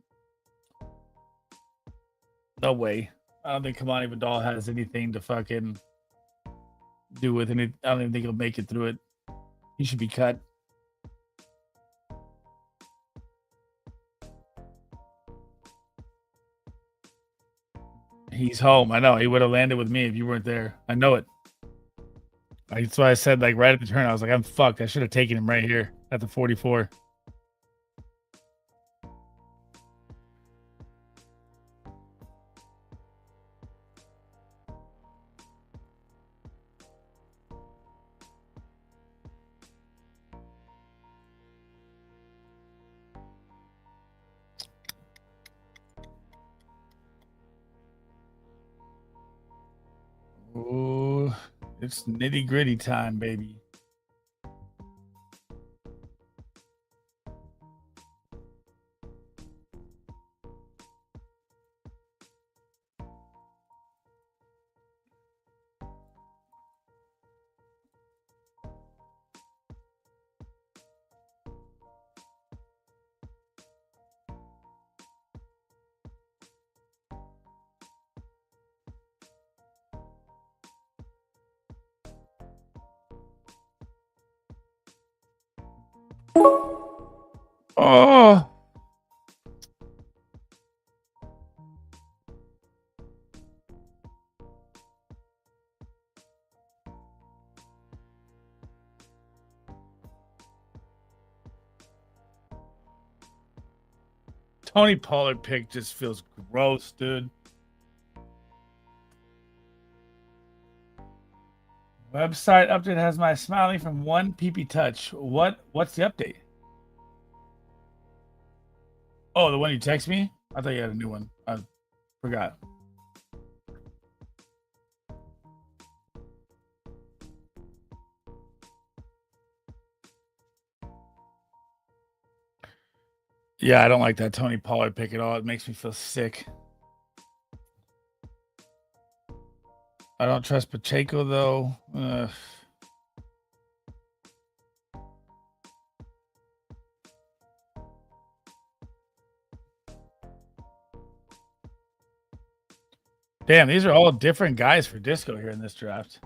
No way. I don't think Kamani Vidal has anything to fucking do with it. I don't even think he'll make it through it. He should be cut. He's home. I know. He would have landed with me if you weren't there. I know it. That's why I said, like, right at the turn, I was like, I'm fucked. I should have taken him right here at the 44. Oh, it's nitty gritty time, baby. Oh. Tony Pollard pick just feels gross, dude. Website update has my smiley from one PP touch. What's the update? Oh, the one you text me? I thought you had a new one. I forgot. Yeah, I don't like that Tony Pollard pick at all. It makes me feel sick. I don't trust Pacheco, though. Damn, these are all different guys for Disco here in this draft.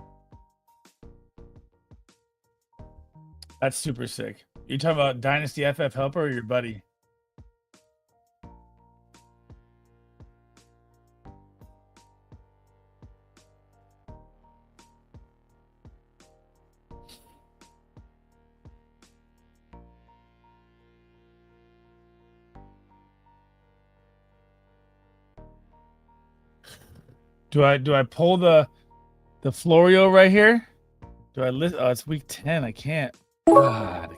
That's super sick. You talking about Dynasty FF Helper or your buddy? Do I pull the Florio right here? Do I list? Oh, it's week 10. I can't. God.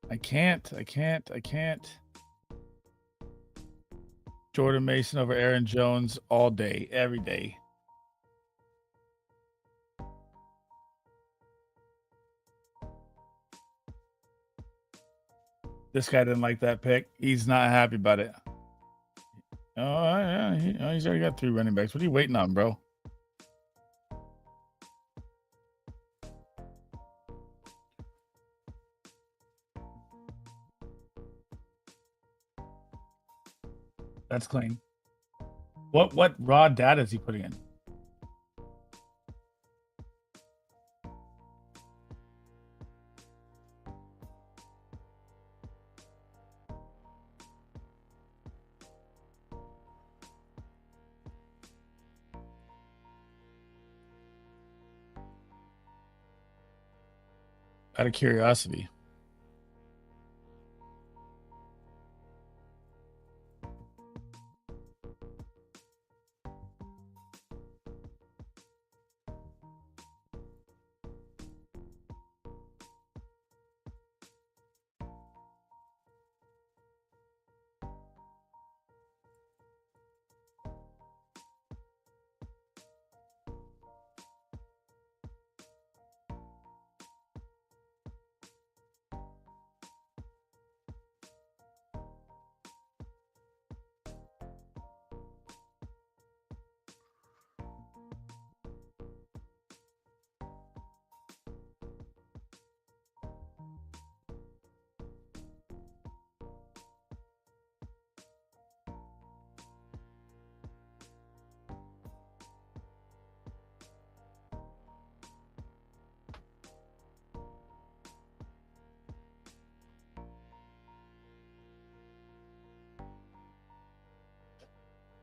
I can't. Jordan Mason over Aaron Jones all day, every day. This guy didn't like that pick. He's not happy about it. Oh, yeah. He's already got 3 running backs. What are you waiting on, bro? That's clean. What raw data is he putting in? Out of curiosity.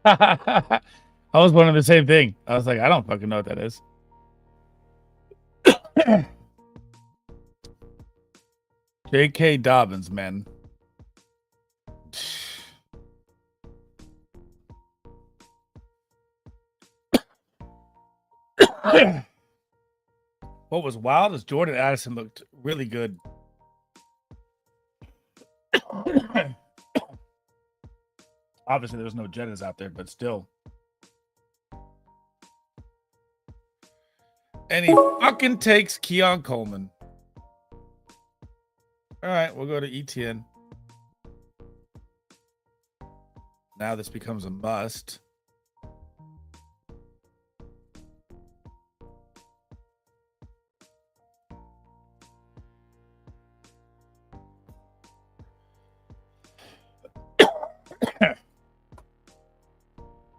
I was wondering the same thing. I was like, I don't fucking know what that is. J.K. Dobbins, man. What was wild is Jordan Addison looked really good. Obviously, there was no Jettas out there, but still. And he fucking takes Keon Coleman. All right, we'll go to ETN. Now this becomes a must.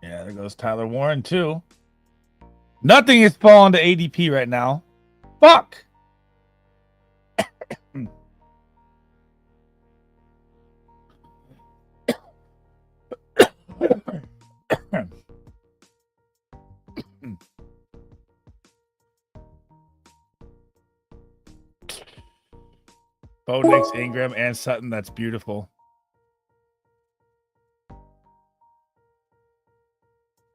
Yeah, there goes Tyler Warren, too. Nothing is falling to ADP right now. Fuck. Bo Nix, Ingram, and Sutton. That's beautiful.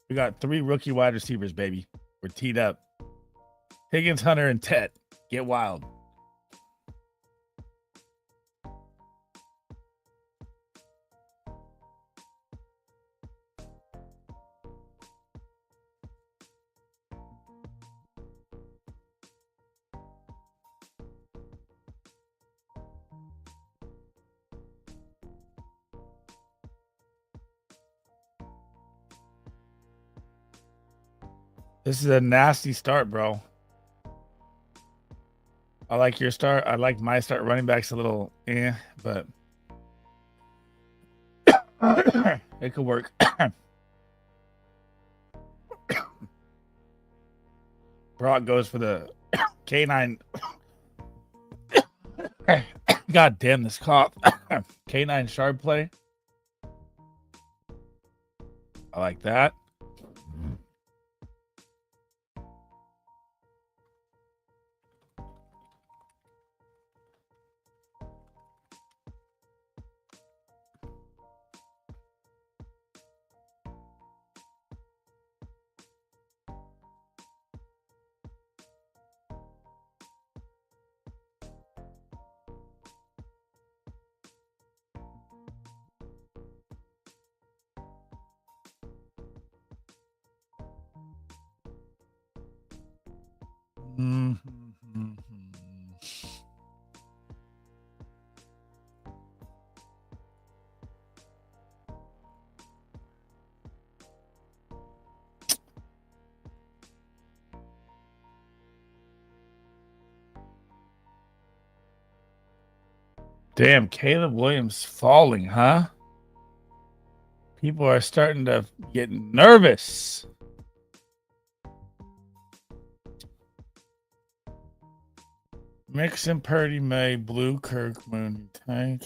We got 3 rookie wide receivers, baby. We're teed up. Higgins, Hunter, and Tet. Get wild. This is a nasty start, bro. I like your start. I like my start. Running back's a little but it could work. Brock goes for the K9. God damn this cough. K9 sharp play. I like that. Damn, Caleb Williams falling, huh? People are starting to get nervous. Mixon, Purdy, May, Blue, Kirk, Mooney, Tank.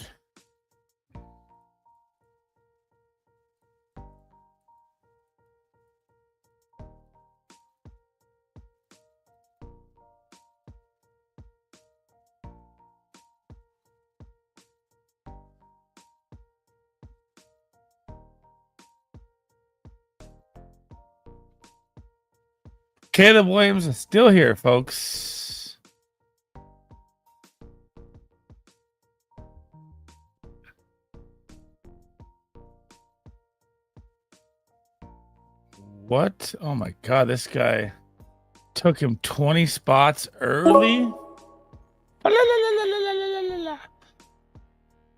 Caleb Williams is still here, folks. What? Oh my God, this guy took him 20 spots early.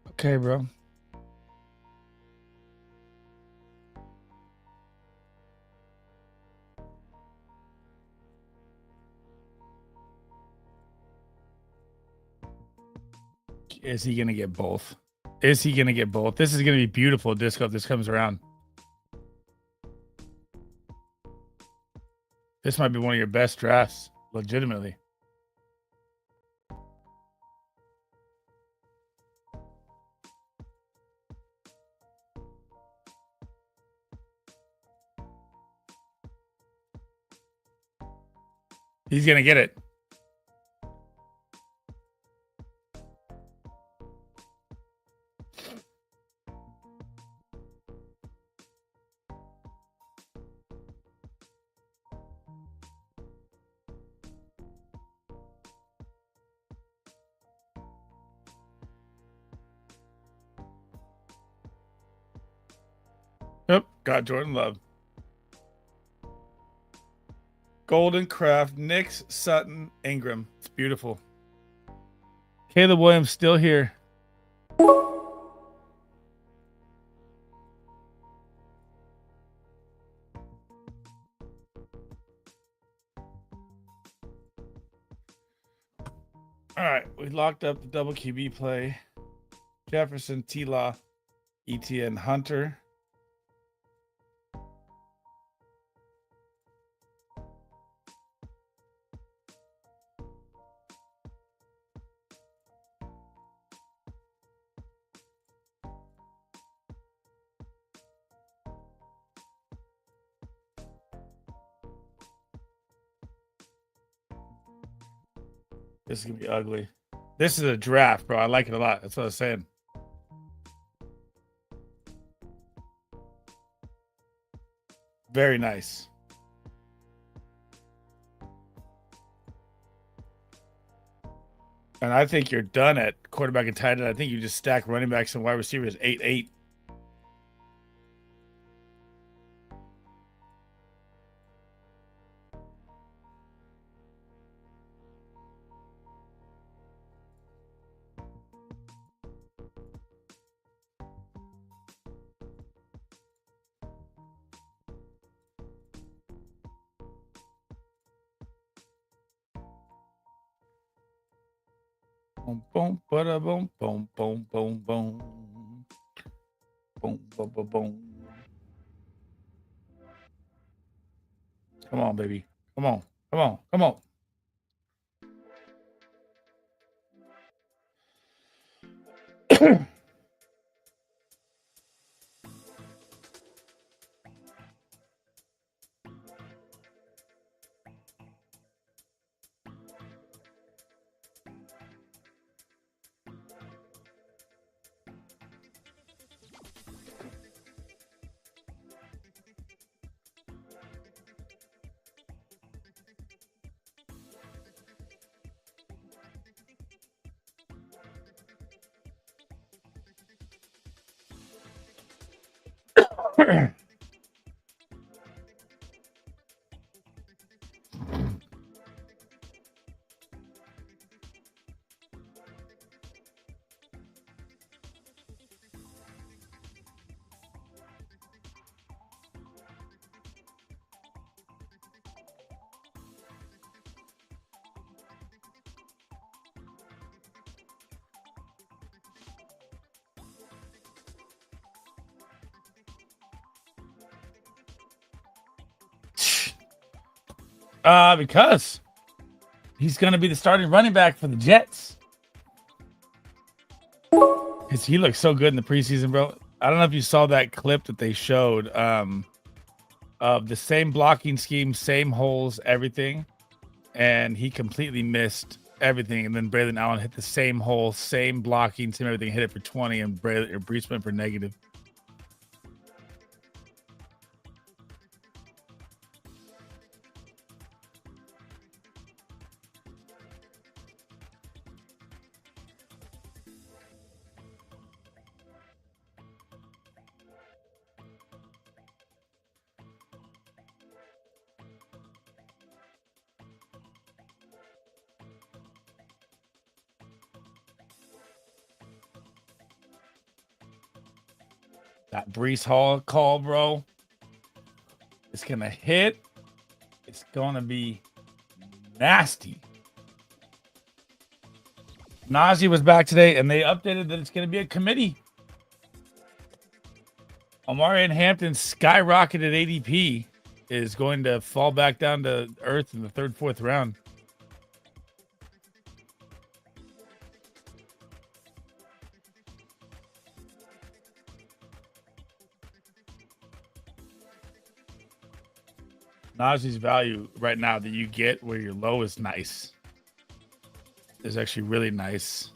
Okay, bro. Is he going to get both? Is he going to get both? This is going to be beautiful, Disco, if this comes around. This might be one of your best drafts, legitimately. He's going to get it. Yep, got Jordan Love. Golden Craft, Nix, Sutton, Ingram. It's beautiful. Caleb Williams still here. All right, we locked up the double QB play. Jefferson, T-Law, ETN, Hunter. This is going to be ugly. This is a draft, bro. I like it a lot. That's what I was saying. Very nice. And I think you're done at quarterback and tight end. I think you just stack running backs and wide receivers 8-8. Boom, boom, bada, boom, boom, boom, boom, boom. Boom, boom, boom, boom. Come on, baby. Come on. Come on. Come on. Because he's going to be the starting running back for the Jets. Because he looks so good in the preseason, bro. I don't know if you saw that clip that they showed of the same blocking scheme, same holes, everything. And he completely missed everything. And then Braylon Allen hit the same hole, same blocking, same everything, hit it for 20, and Brees went for negative. That Brees Hall call, bro. It's going to hit. It's going to be nasty. Najee was back today, and they updated that it's going to be a committee. Omari and Hampton skyrocketed ADP is going to fall back down to earth in the third, fourth round. Najee's value right now that you get where your low is nice. Is actually really nice.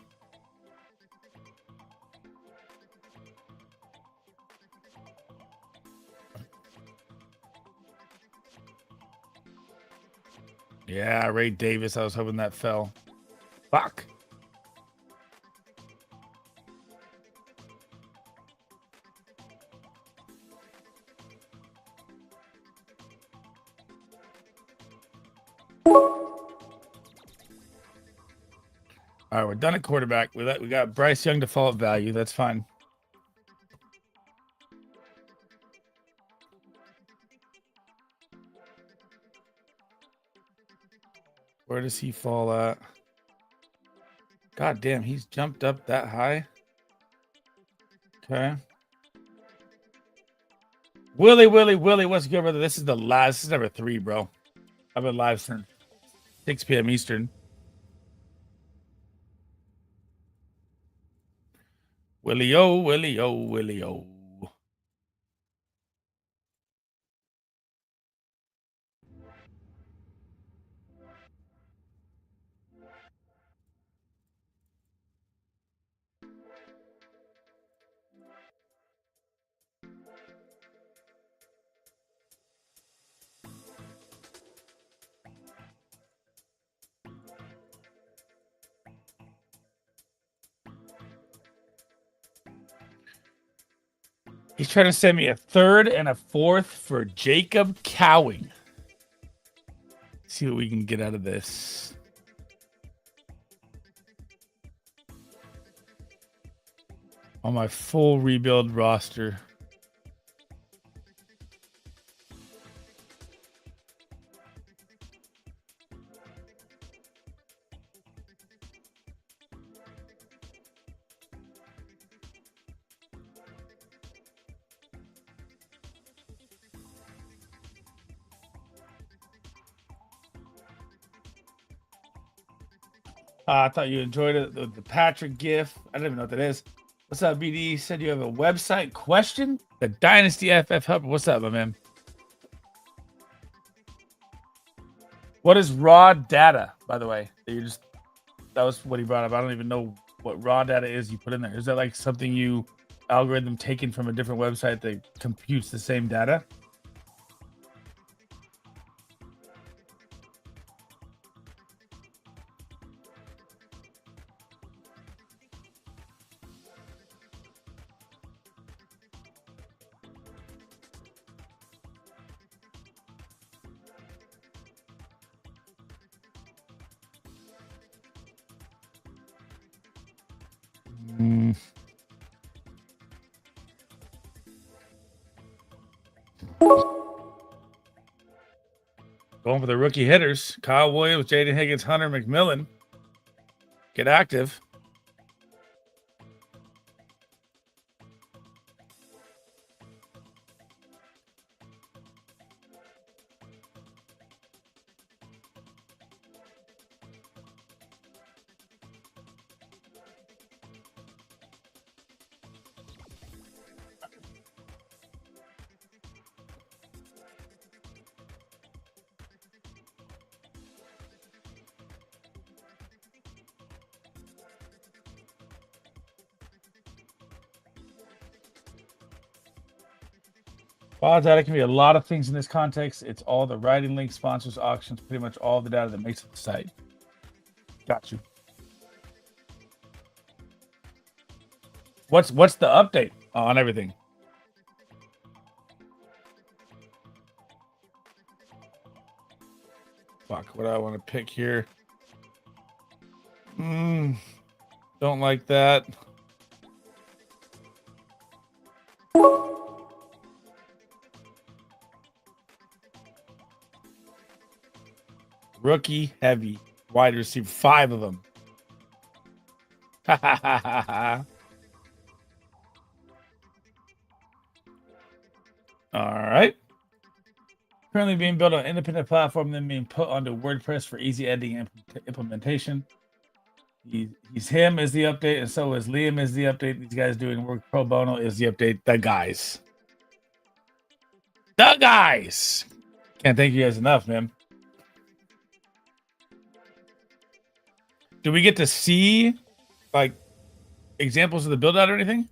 Yeah, Ray Davis. I was hoping that fell. Fuck. All right, we're done at quarterback. We got Bryce Young default value. That's fine. Where does he fall at? God damn, he's jumped up that high. Okay. Willie, what's good, brother? This is the last. This is number 3, bro. I've been live since 6 p.m. Eastern. Willie-o, Willie-o, Willie-o. He's trying to send me a 3rd and a 4th for Jacob Cowing. See what we can get out of this. On my full rebuild roster. I thought you enjoyed it. The Patrick GIF. I don't even know what that is. What's up, BD? Said you have a website question? The Dynasty FF Hub. What's up, my man? What is raw data, by the way? That was what he brought up. I don't even know what raw data is you put in there. Is that like something you algorithm taken from a different website that computes the same data? Going for the rookie hitters. Kyle Williams, Jaden Higgins, Hunter McMillan. Get active. Raw data can be a lot of things in this context. It's all the writing links, sponsors, auctions, pretty much all the data that makes up the site. Got you. What's the update on everything? Fuck, what do I want to pick here? Don't like that. Rookie heavy wide receiver, 5 of them. All right. Currently being built on an independent platform, then being put onto WordPress for easy editing and implementation. He's him is the update, and so is Liam is the update. These guys doing work pro bono is the update. The guys. Can't thank you guys enough, man. Do we get to see like examples of the build out or anything?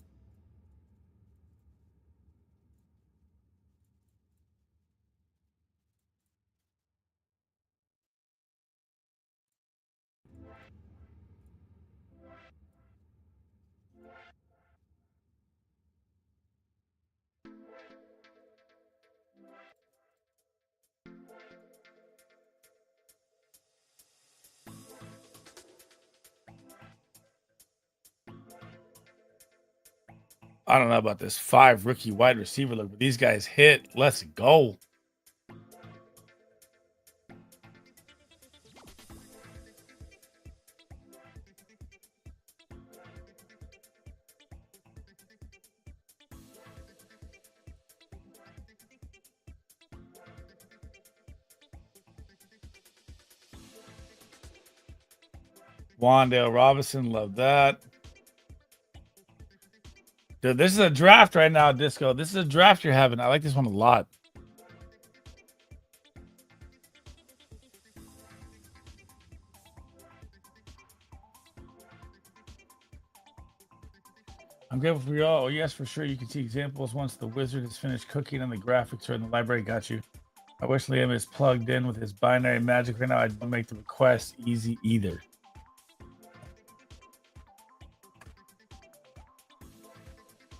I don't know about this 5 rookie wide receiver look, but these guys hit. Let's go. Wandale Robinson, love that. Dude, this is a draft right now, Disco. This is a draft you're having. I like this one a lot. I'm grateful for y'all. Oh, yes, for sure. You can see examples once the wizard has finished cooking and the graphics are in the library. Got you. I wish Liam is plugged in with his binary magic right now. I don't make the request easy either.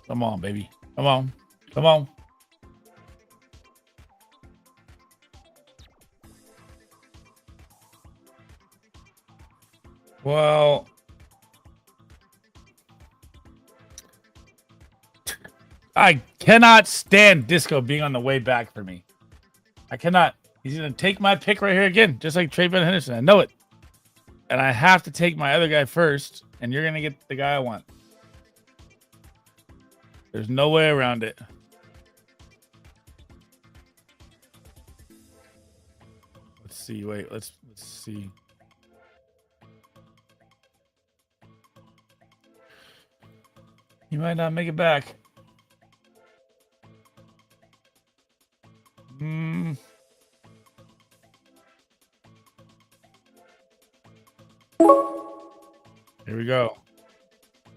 Come on, baby. Come on. Come on. Well, I cannot stand Disco being on the way back for me. I cannot. He's going to take my pick right here again, just like Trayvon Henderson. I know it. And I have to take my other guy first, and you're going to get the guy I want. There's no way around it. Let's see. Wait, let's see. You might not make it back. Here we go.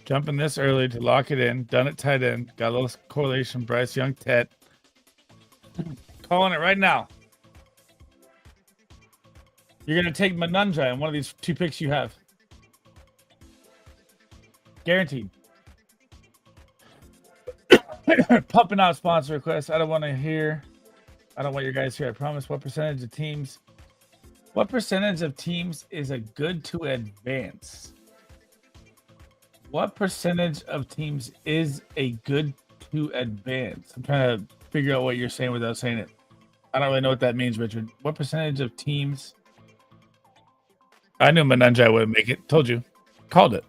Jumping this early to lock it in. Done it tight end. Got a little correlation. Bryce Young, Tet. Calling it right now. You're going to take Manunjai in one of these two picks you have. Guaranteed. Pumping out sponsor requests. I don't want to hear. I don't want your guys here. I promise. What percentage of teams? What percentage of teams is a good to advance? What percentage of teams is a good to advance? I'm trying to figure out what you're saying without saying it. I don't really know what that means, Richard. What percentage of teams? I knew Manunjai wouldn't make it. Told you. Called it.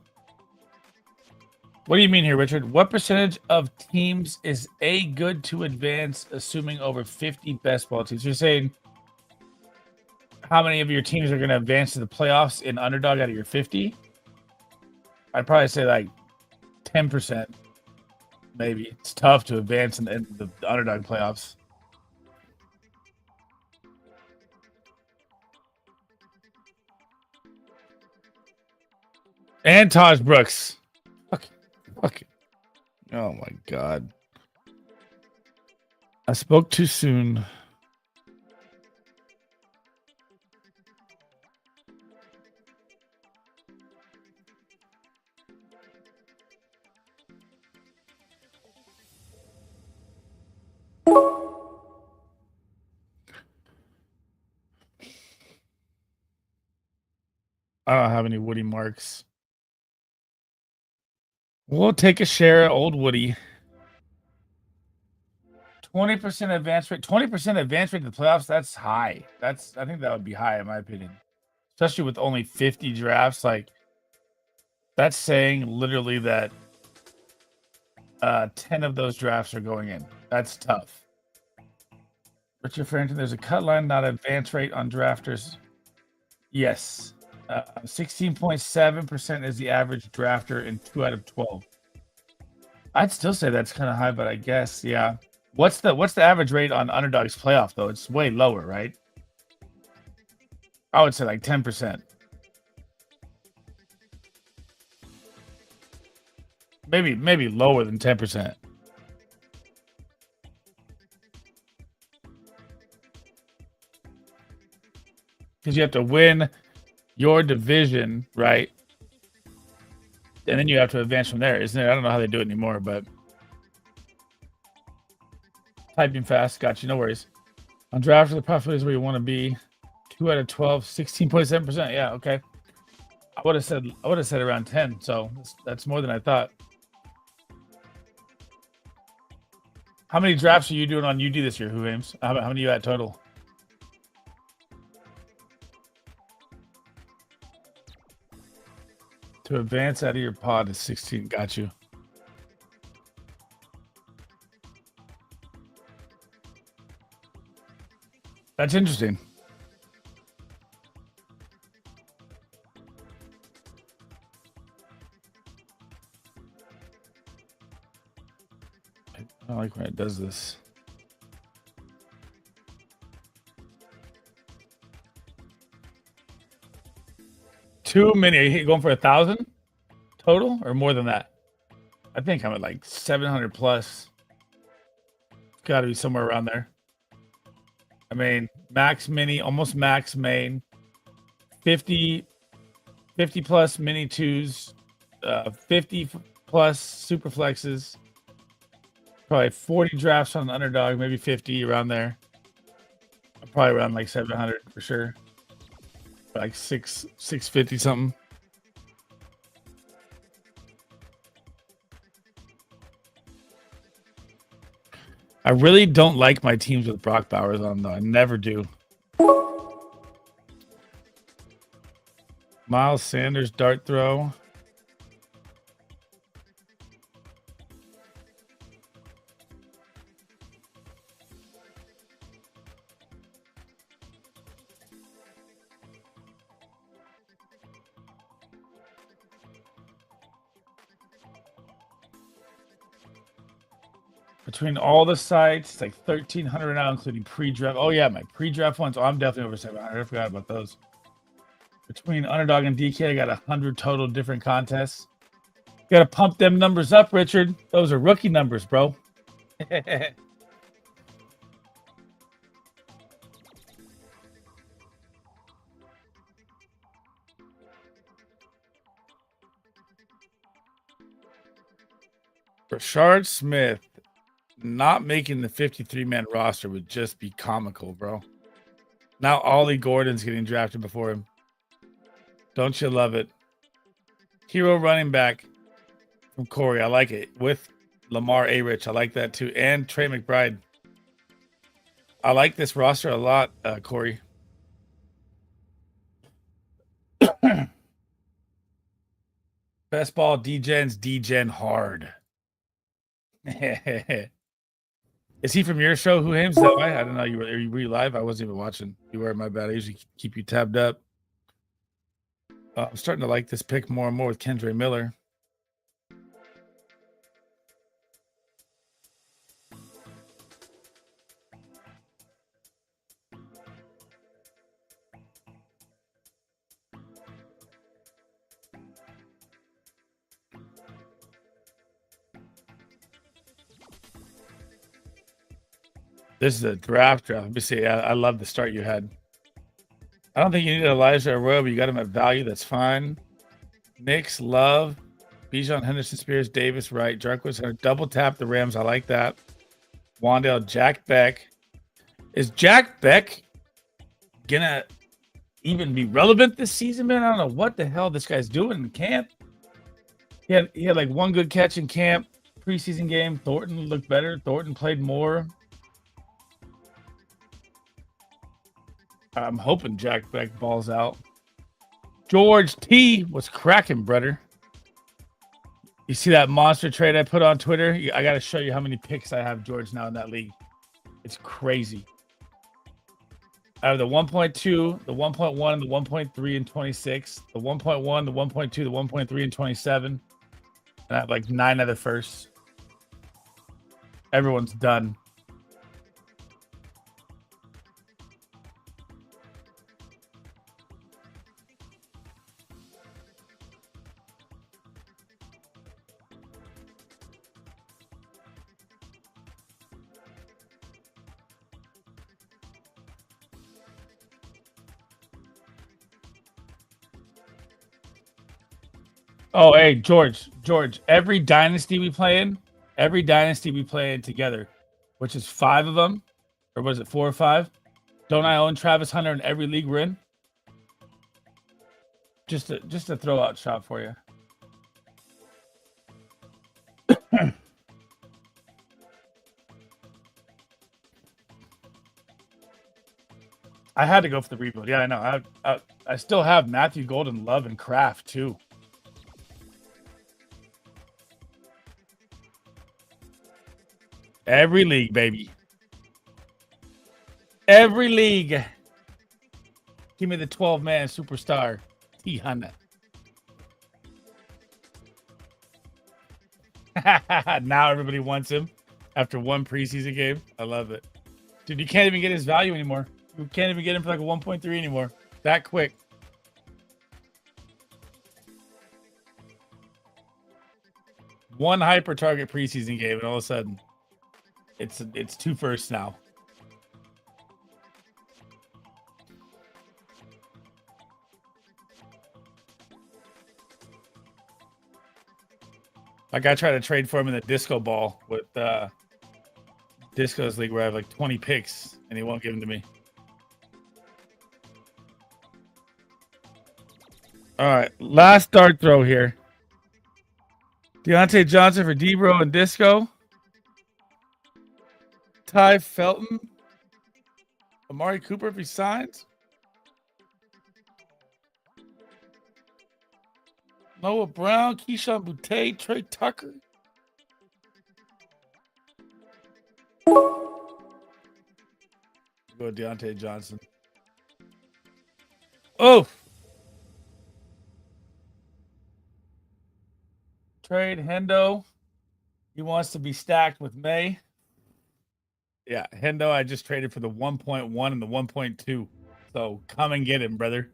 What do you mean here, Richard? What percentage of teams is a good to advance, assuming over 50 best ball teams? You're saying how many of your teams are going to advance to the playoffs in underdog out of your 50? I'd probably say like 10%. Maybe. It's tough to advance in the underdog playoffs. And Taj Brooks. Fuck. Oh my God. I spoke too soon. I don't have any Woody marks. We'll take a share of old Woody. 20% advance rate. 20% advance rate in the playoffs. That's high. I think that would be high in my opinion, especially with only 50 drafts. Like that's saying literally that 10 of those drafts are going in. That's tough. Richard Farrington, there's a cut line, not advance rate on drafters. Yes. 16.7% is the average drafter in 2 out of 12. I'd still say that's kind of high, but I guess, yeah. What's the average rate on underdogs playoff though? It's way lower, right? I would say like 10%. Maybe lower than 10%. Because you have to win your division, right? And then you have to advance from there, isn't it? I don't know how they do it anymore, but typing fast, got you, no worries. On draft, the profit is where you want to be. 2 out of 12, 16.7%. Yeah, okay. I would have said around 10, so that's more than I thought. How many drafts are you doing on UD this year, Who Ames? How many are you at total? To advance out of your pod is 16. Got you. That's interesting. I don't like when it does this. Too many. Are you going for 1,000 total or more than that? I think I'm at like 700 plus. Got to be somewhere around there. I mean, max mini, almost max main, 50 plus mini twos, 50 plus super flexes, Probably 40 drafts on the underdog, maybe 50 around there. Probably around like 700 for sure. Like 650 something. I really don't like my teams with Brock Bowers on though. I never do. Miles Sanders dart throw. Between all the sites, it's like 1,300 now, including pre-draft. Oh yeah, my pre-draft ones. Oh, I'm definitely over 700. I forgot about those. Between underdog and DK, I got 100 total different contests. Got to pump them numbers up, Richard. Those are rookie numbers, bro. Rashard Smith not making the 53-man roster would just be comical, bro. Now Ollie Gordon's getting drafted before him. Don't you love it? Hero running back from Corey. I like it. With Lamar A-Rich. I like that too. And Trey McBride. I like this roster a lot, Corey. Best ball, D-Gen's D-Gen hard. Is he from your show? Who Hames? That way? I don't know. Were you live? I wasn't even watching. You were, my bad. I usually keep you tabbed up. I'm starting to like this pick more and more with Kendre Miller. This is a draft. Let me see. I love the start you had. I don't think you need Elijah Arroyo, but you got him at value. That's fine. Knicks, Love, Bijan, Henderson, Spears, Davis, Wright, Jarquez, double tap the Rams. I like that. Wandale, Jack Beck. Is Jack Beck gonna even be relevant this season, man? I don't know what the hell this guy's doing in camp. He had like one good catch in camp, preseason game. Thornton looked better. Thornton played more. I'm hoping Jack Beck balls out. George T was cracking, brother. You see that monster trade I put on Twitter? I got to show you how many picks I have George now in that league. It's crazy. I have the 1.2, the 1.1, the 1.3 and 26, the 1.1, the 1.2, the 1.3 and 27. And I have like 9 other firsts. Everyone's done. Oh, hey, George, every dynasty we play in together, which is 5 of them, or was it 4 or 5? Don't I own Travis Hunter in every league we're in? Just a throw out shot for you. I had to go for the rebuild. Yeah, I know. I still have Matthew Golden, Love, and Kraft too. Every league, baby. Every league. Give me the 12-man superstar, T-Hunter. Now everybody wants him after one preseason game. I love it. Dude, you can't even get his value anymore. You can't even get him for like a 1.3 anymore. That quick. One hyper target preseason game, and all of a sudden, it's 2 firsts now. Like I tried to trade for him in the disco ball with Disco's league where I have like 20 picks and he won't give them to me. All right, last dart throw here. Deontay Johnson for Debro and Disco. Ty Felton. Amari Cooper if he signs. Noah Brown, Keyshawn Boutte, Trey Tucker. Go Deontay Johnson. Oh. Trade Hendo. He wants to be stacked with May. Yeah, Hendo, I just traded for the 1.1 and the 1.2. So come and get him, brother.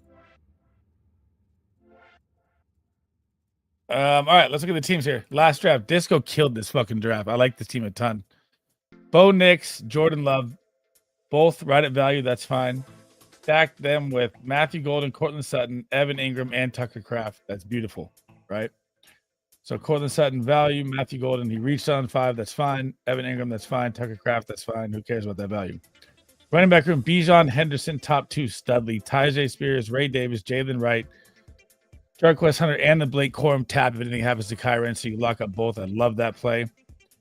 All right, let's look at the teams here. Last draft. Disco killed this fucking draft. I like this team a ton. Bo Nix, Jordan Love, both right at value. That's fine. Stack them with Matthew Golden, Cortland Sutton, Evan Ingram, and Tucker Kraft. That's beautiful, right? So Cortland Sutton value, Matthew Golden, he reached on 5. That's fine. Evan Ingram, that's fine. Tucker Kraft, that's fine. Who cares about that value? Running back room, Bijan Henderson, top 2, Studley, Tyjae Spears, Ray Davis, Jalen Wright, Jarquez Hunter, and the Blake Corum tap if anything happens to Kyron, so you lock up both. I love that play.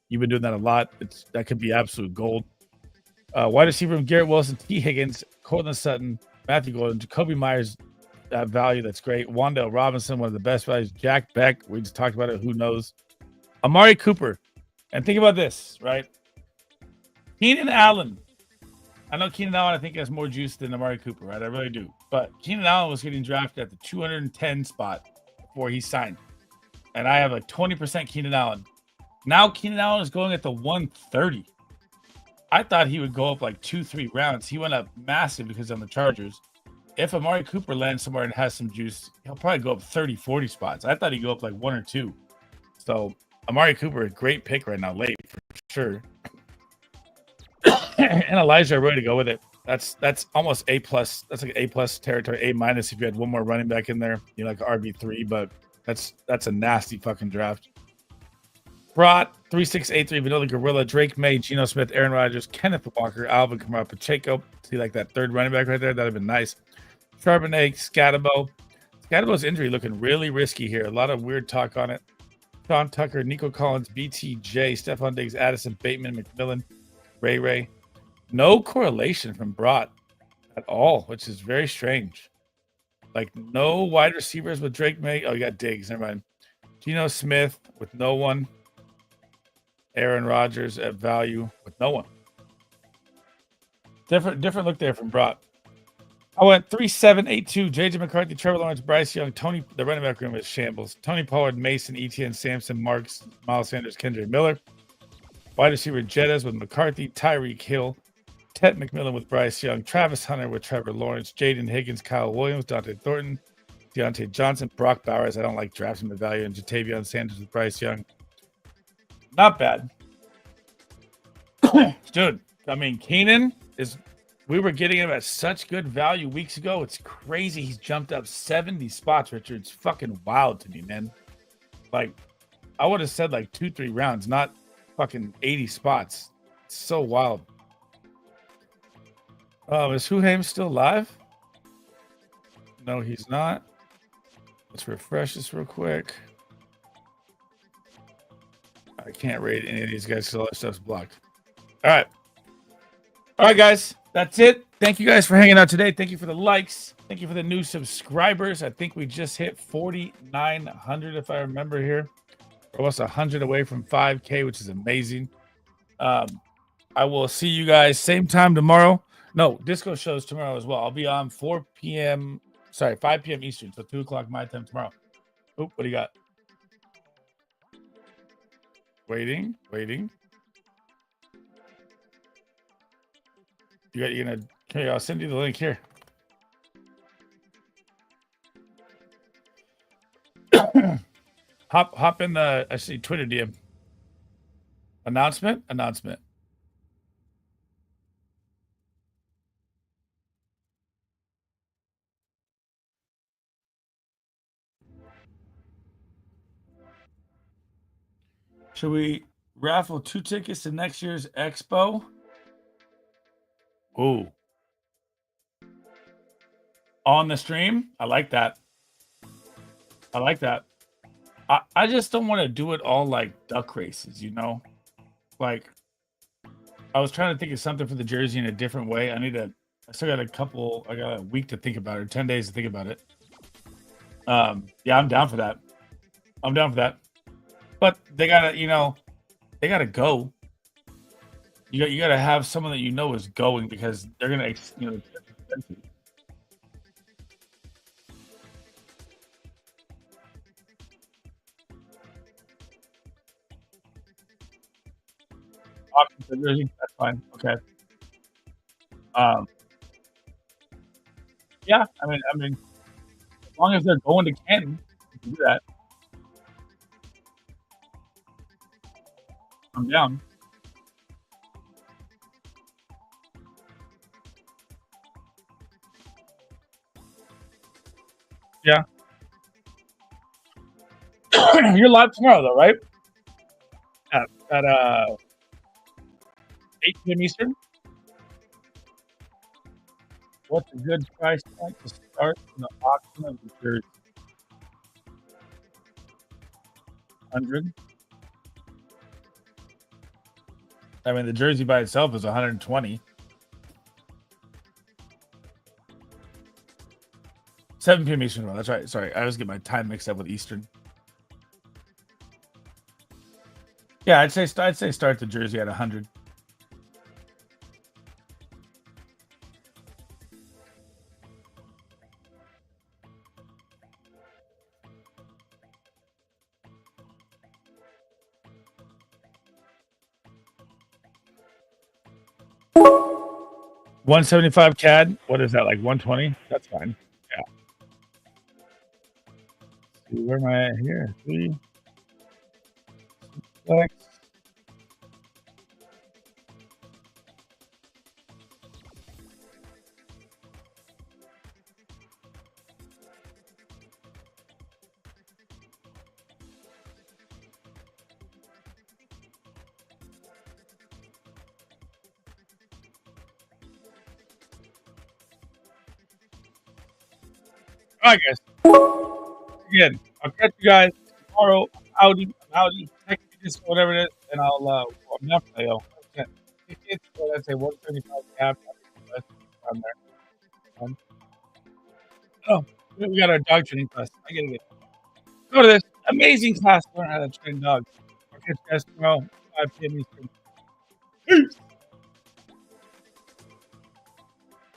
You've been doing that a lot. That could be absolute gold. Wide receiver room, Garrett Wilson, T. Higgins, Cortland Sutton, Matthew Golden, Jacoby Myers, value. That's great. Wandale Robinson, one of the best values. Jack Beck, we just talked about it. Who knows? Amari Cooper. And think about this, right? Keenan Allen. I know Keenan Allen, I think, has more juice than Amari Cooper, right? I really do. But Keenan Allen was getting drafted at the 210 spot before he signed. And I have like 20% Keenan Allen. Now Keenan Allen is going at the 130. I thought he would go up like 2-3 rounds. He went up massive because on the Chargers. If Amari Cooper lands somewhere and has some juice, he'll probably go up 30-40 spots. I thought he'd go up like 1 or 2. So Amari Cooper, a great pick right now, late for sure. And Elijah, ready to go with it. That's almost A+. That's like A+ territory, A- if you had one more running back in there, you know, like RB3, but that's a nasty fucking draft. Brought 3683, Vanilla Gorilla, Drake May, Geno Smith, Aaron Rodgers, Kenneth Walker, Alvin Kamara, Pacheco. See like that third running back right there? That'd have been nice. Charbonnet, Scatabo. Scatabo's injury looking really risky here. A lot of weird talk on it. Sean Tucker, Nico Collins, BTJ, Stephon Diggs, Addison, Bateman, McMillan, Ray. No correlation from Brought at all, which is very strange. Like no wide receivers with Drake May. Oh, you got Diggs. Never mind. Geno Smith with no one. Aaron Rodgers at value with no one. Different look there from Brought. I went 3-7-8-2. JJ McCarthy, Trevor Lawrence, Bryce Young, Tony. The running back room is shambles. Tony Pollard, Mason, Etienne, Sampson, Marks, Miles Sanders, Kendrick Miller. Wide receiver Jettas with McCarthy, Tyreek Hill, Ted McMillan with Bryce Young, Travis Hunter with Trevor Lawrence, Jaden Higgins, Kyle Williams, Dante Thornton, Deontay Johnson, Brock Bowers. I don't like drafting the value, and Jatavion Sanders with Bryce Young. Not bad. Dude, I mean, Keenan is... We were getting him at such good value weeks ago. It's crazy. He's jumped up 70 spots, Richard. It's fucking wild to me, man. Like, I would have said like 2-3 rounds, not fucking 80 spots. It's so wild. Is Huhaim still alive? No, he's not. Let's refresh this real quick. I can't rate any of these guys because all that stuff's blocked. All right, guys. That's it. Thank you guys for hanging out today. Thank you for the likes. Thank you for the new subscribers. I think we just hit 4,900 if I remember here. We're almost 100 away from 5K, which is amazing. I will see you guys same time tomorrow. No, Disco shows tomorrow as well. I'll be on 5 p.m. Eastern, so 2 o'clock my time tomorrow. Oh, what do you got? Waiting. You're gonna... Okay, I'll send you the link here. Hop in the... I see Twitter DM. Announcement. Should we raffle 2 tickets to next year's Expo? Ooh. On the stream? I like that. I like that. I just don't want to do it all like duck races, you know? Like, I was trying to think of something for the jersey in a different way. I still got I got a week to think about it, 10 days to think about it. Yeah, I'm down for that. I'm down for that. But they gotta, they gotta go. You gotta have someone that you know is going because they're gonna, option for jersey. That's fine. Okay. Yeah. I mean, as long as they're going to Canton, you can do that. I'm down. Yeah. You're live tomorrow, though, right? At 8 p.m. Eastern. What's a good price point to start in the auction of the jersey? 100. I mean, the jersey by itself is 120. 7 p.m. Eastern. That's right. Sorry, I always get my time mixed up with Eastern. Yeah, I'd say start the jersey at 100. $175 CAD. What is that, like 120? That's fine. Yeah. See, where am I at here? 3. Flex. All right, guys. Again, I'll catch you guys tomorrow. Audi, text me this, whatever it is, and I'll not play. Tickets, let's say 175 cap. On there. Oh, we got our dog training class. I gotta go to this amazing class to learn how to train dogs. I'll catch you guys tomorrow, 5 p.m. Eastern. Peace.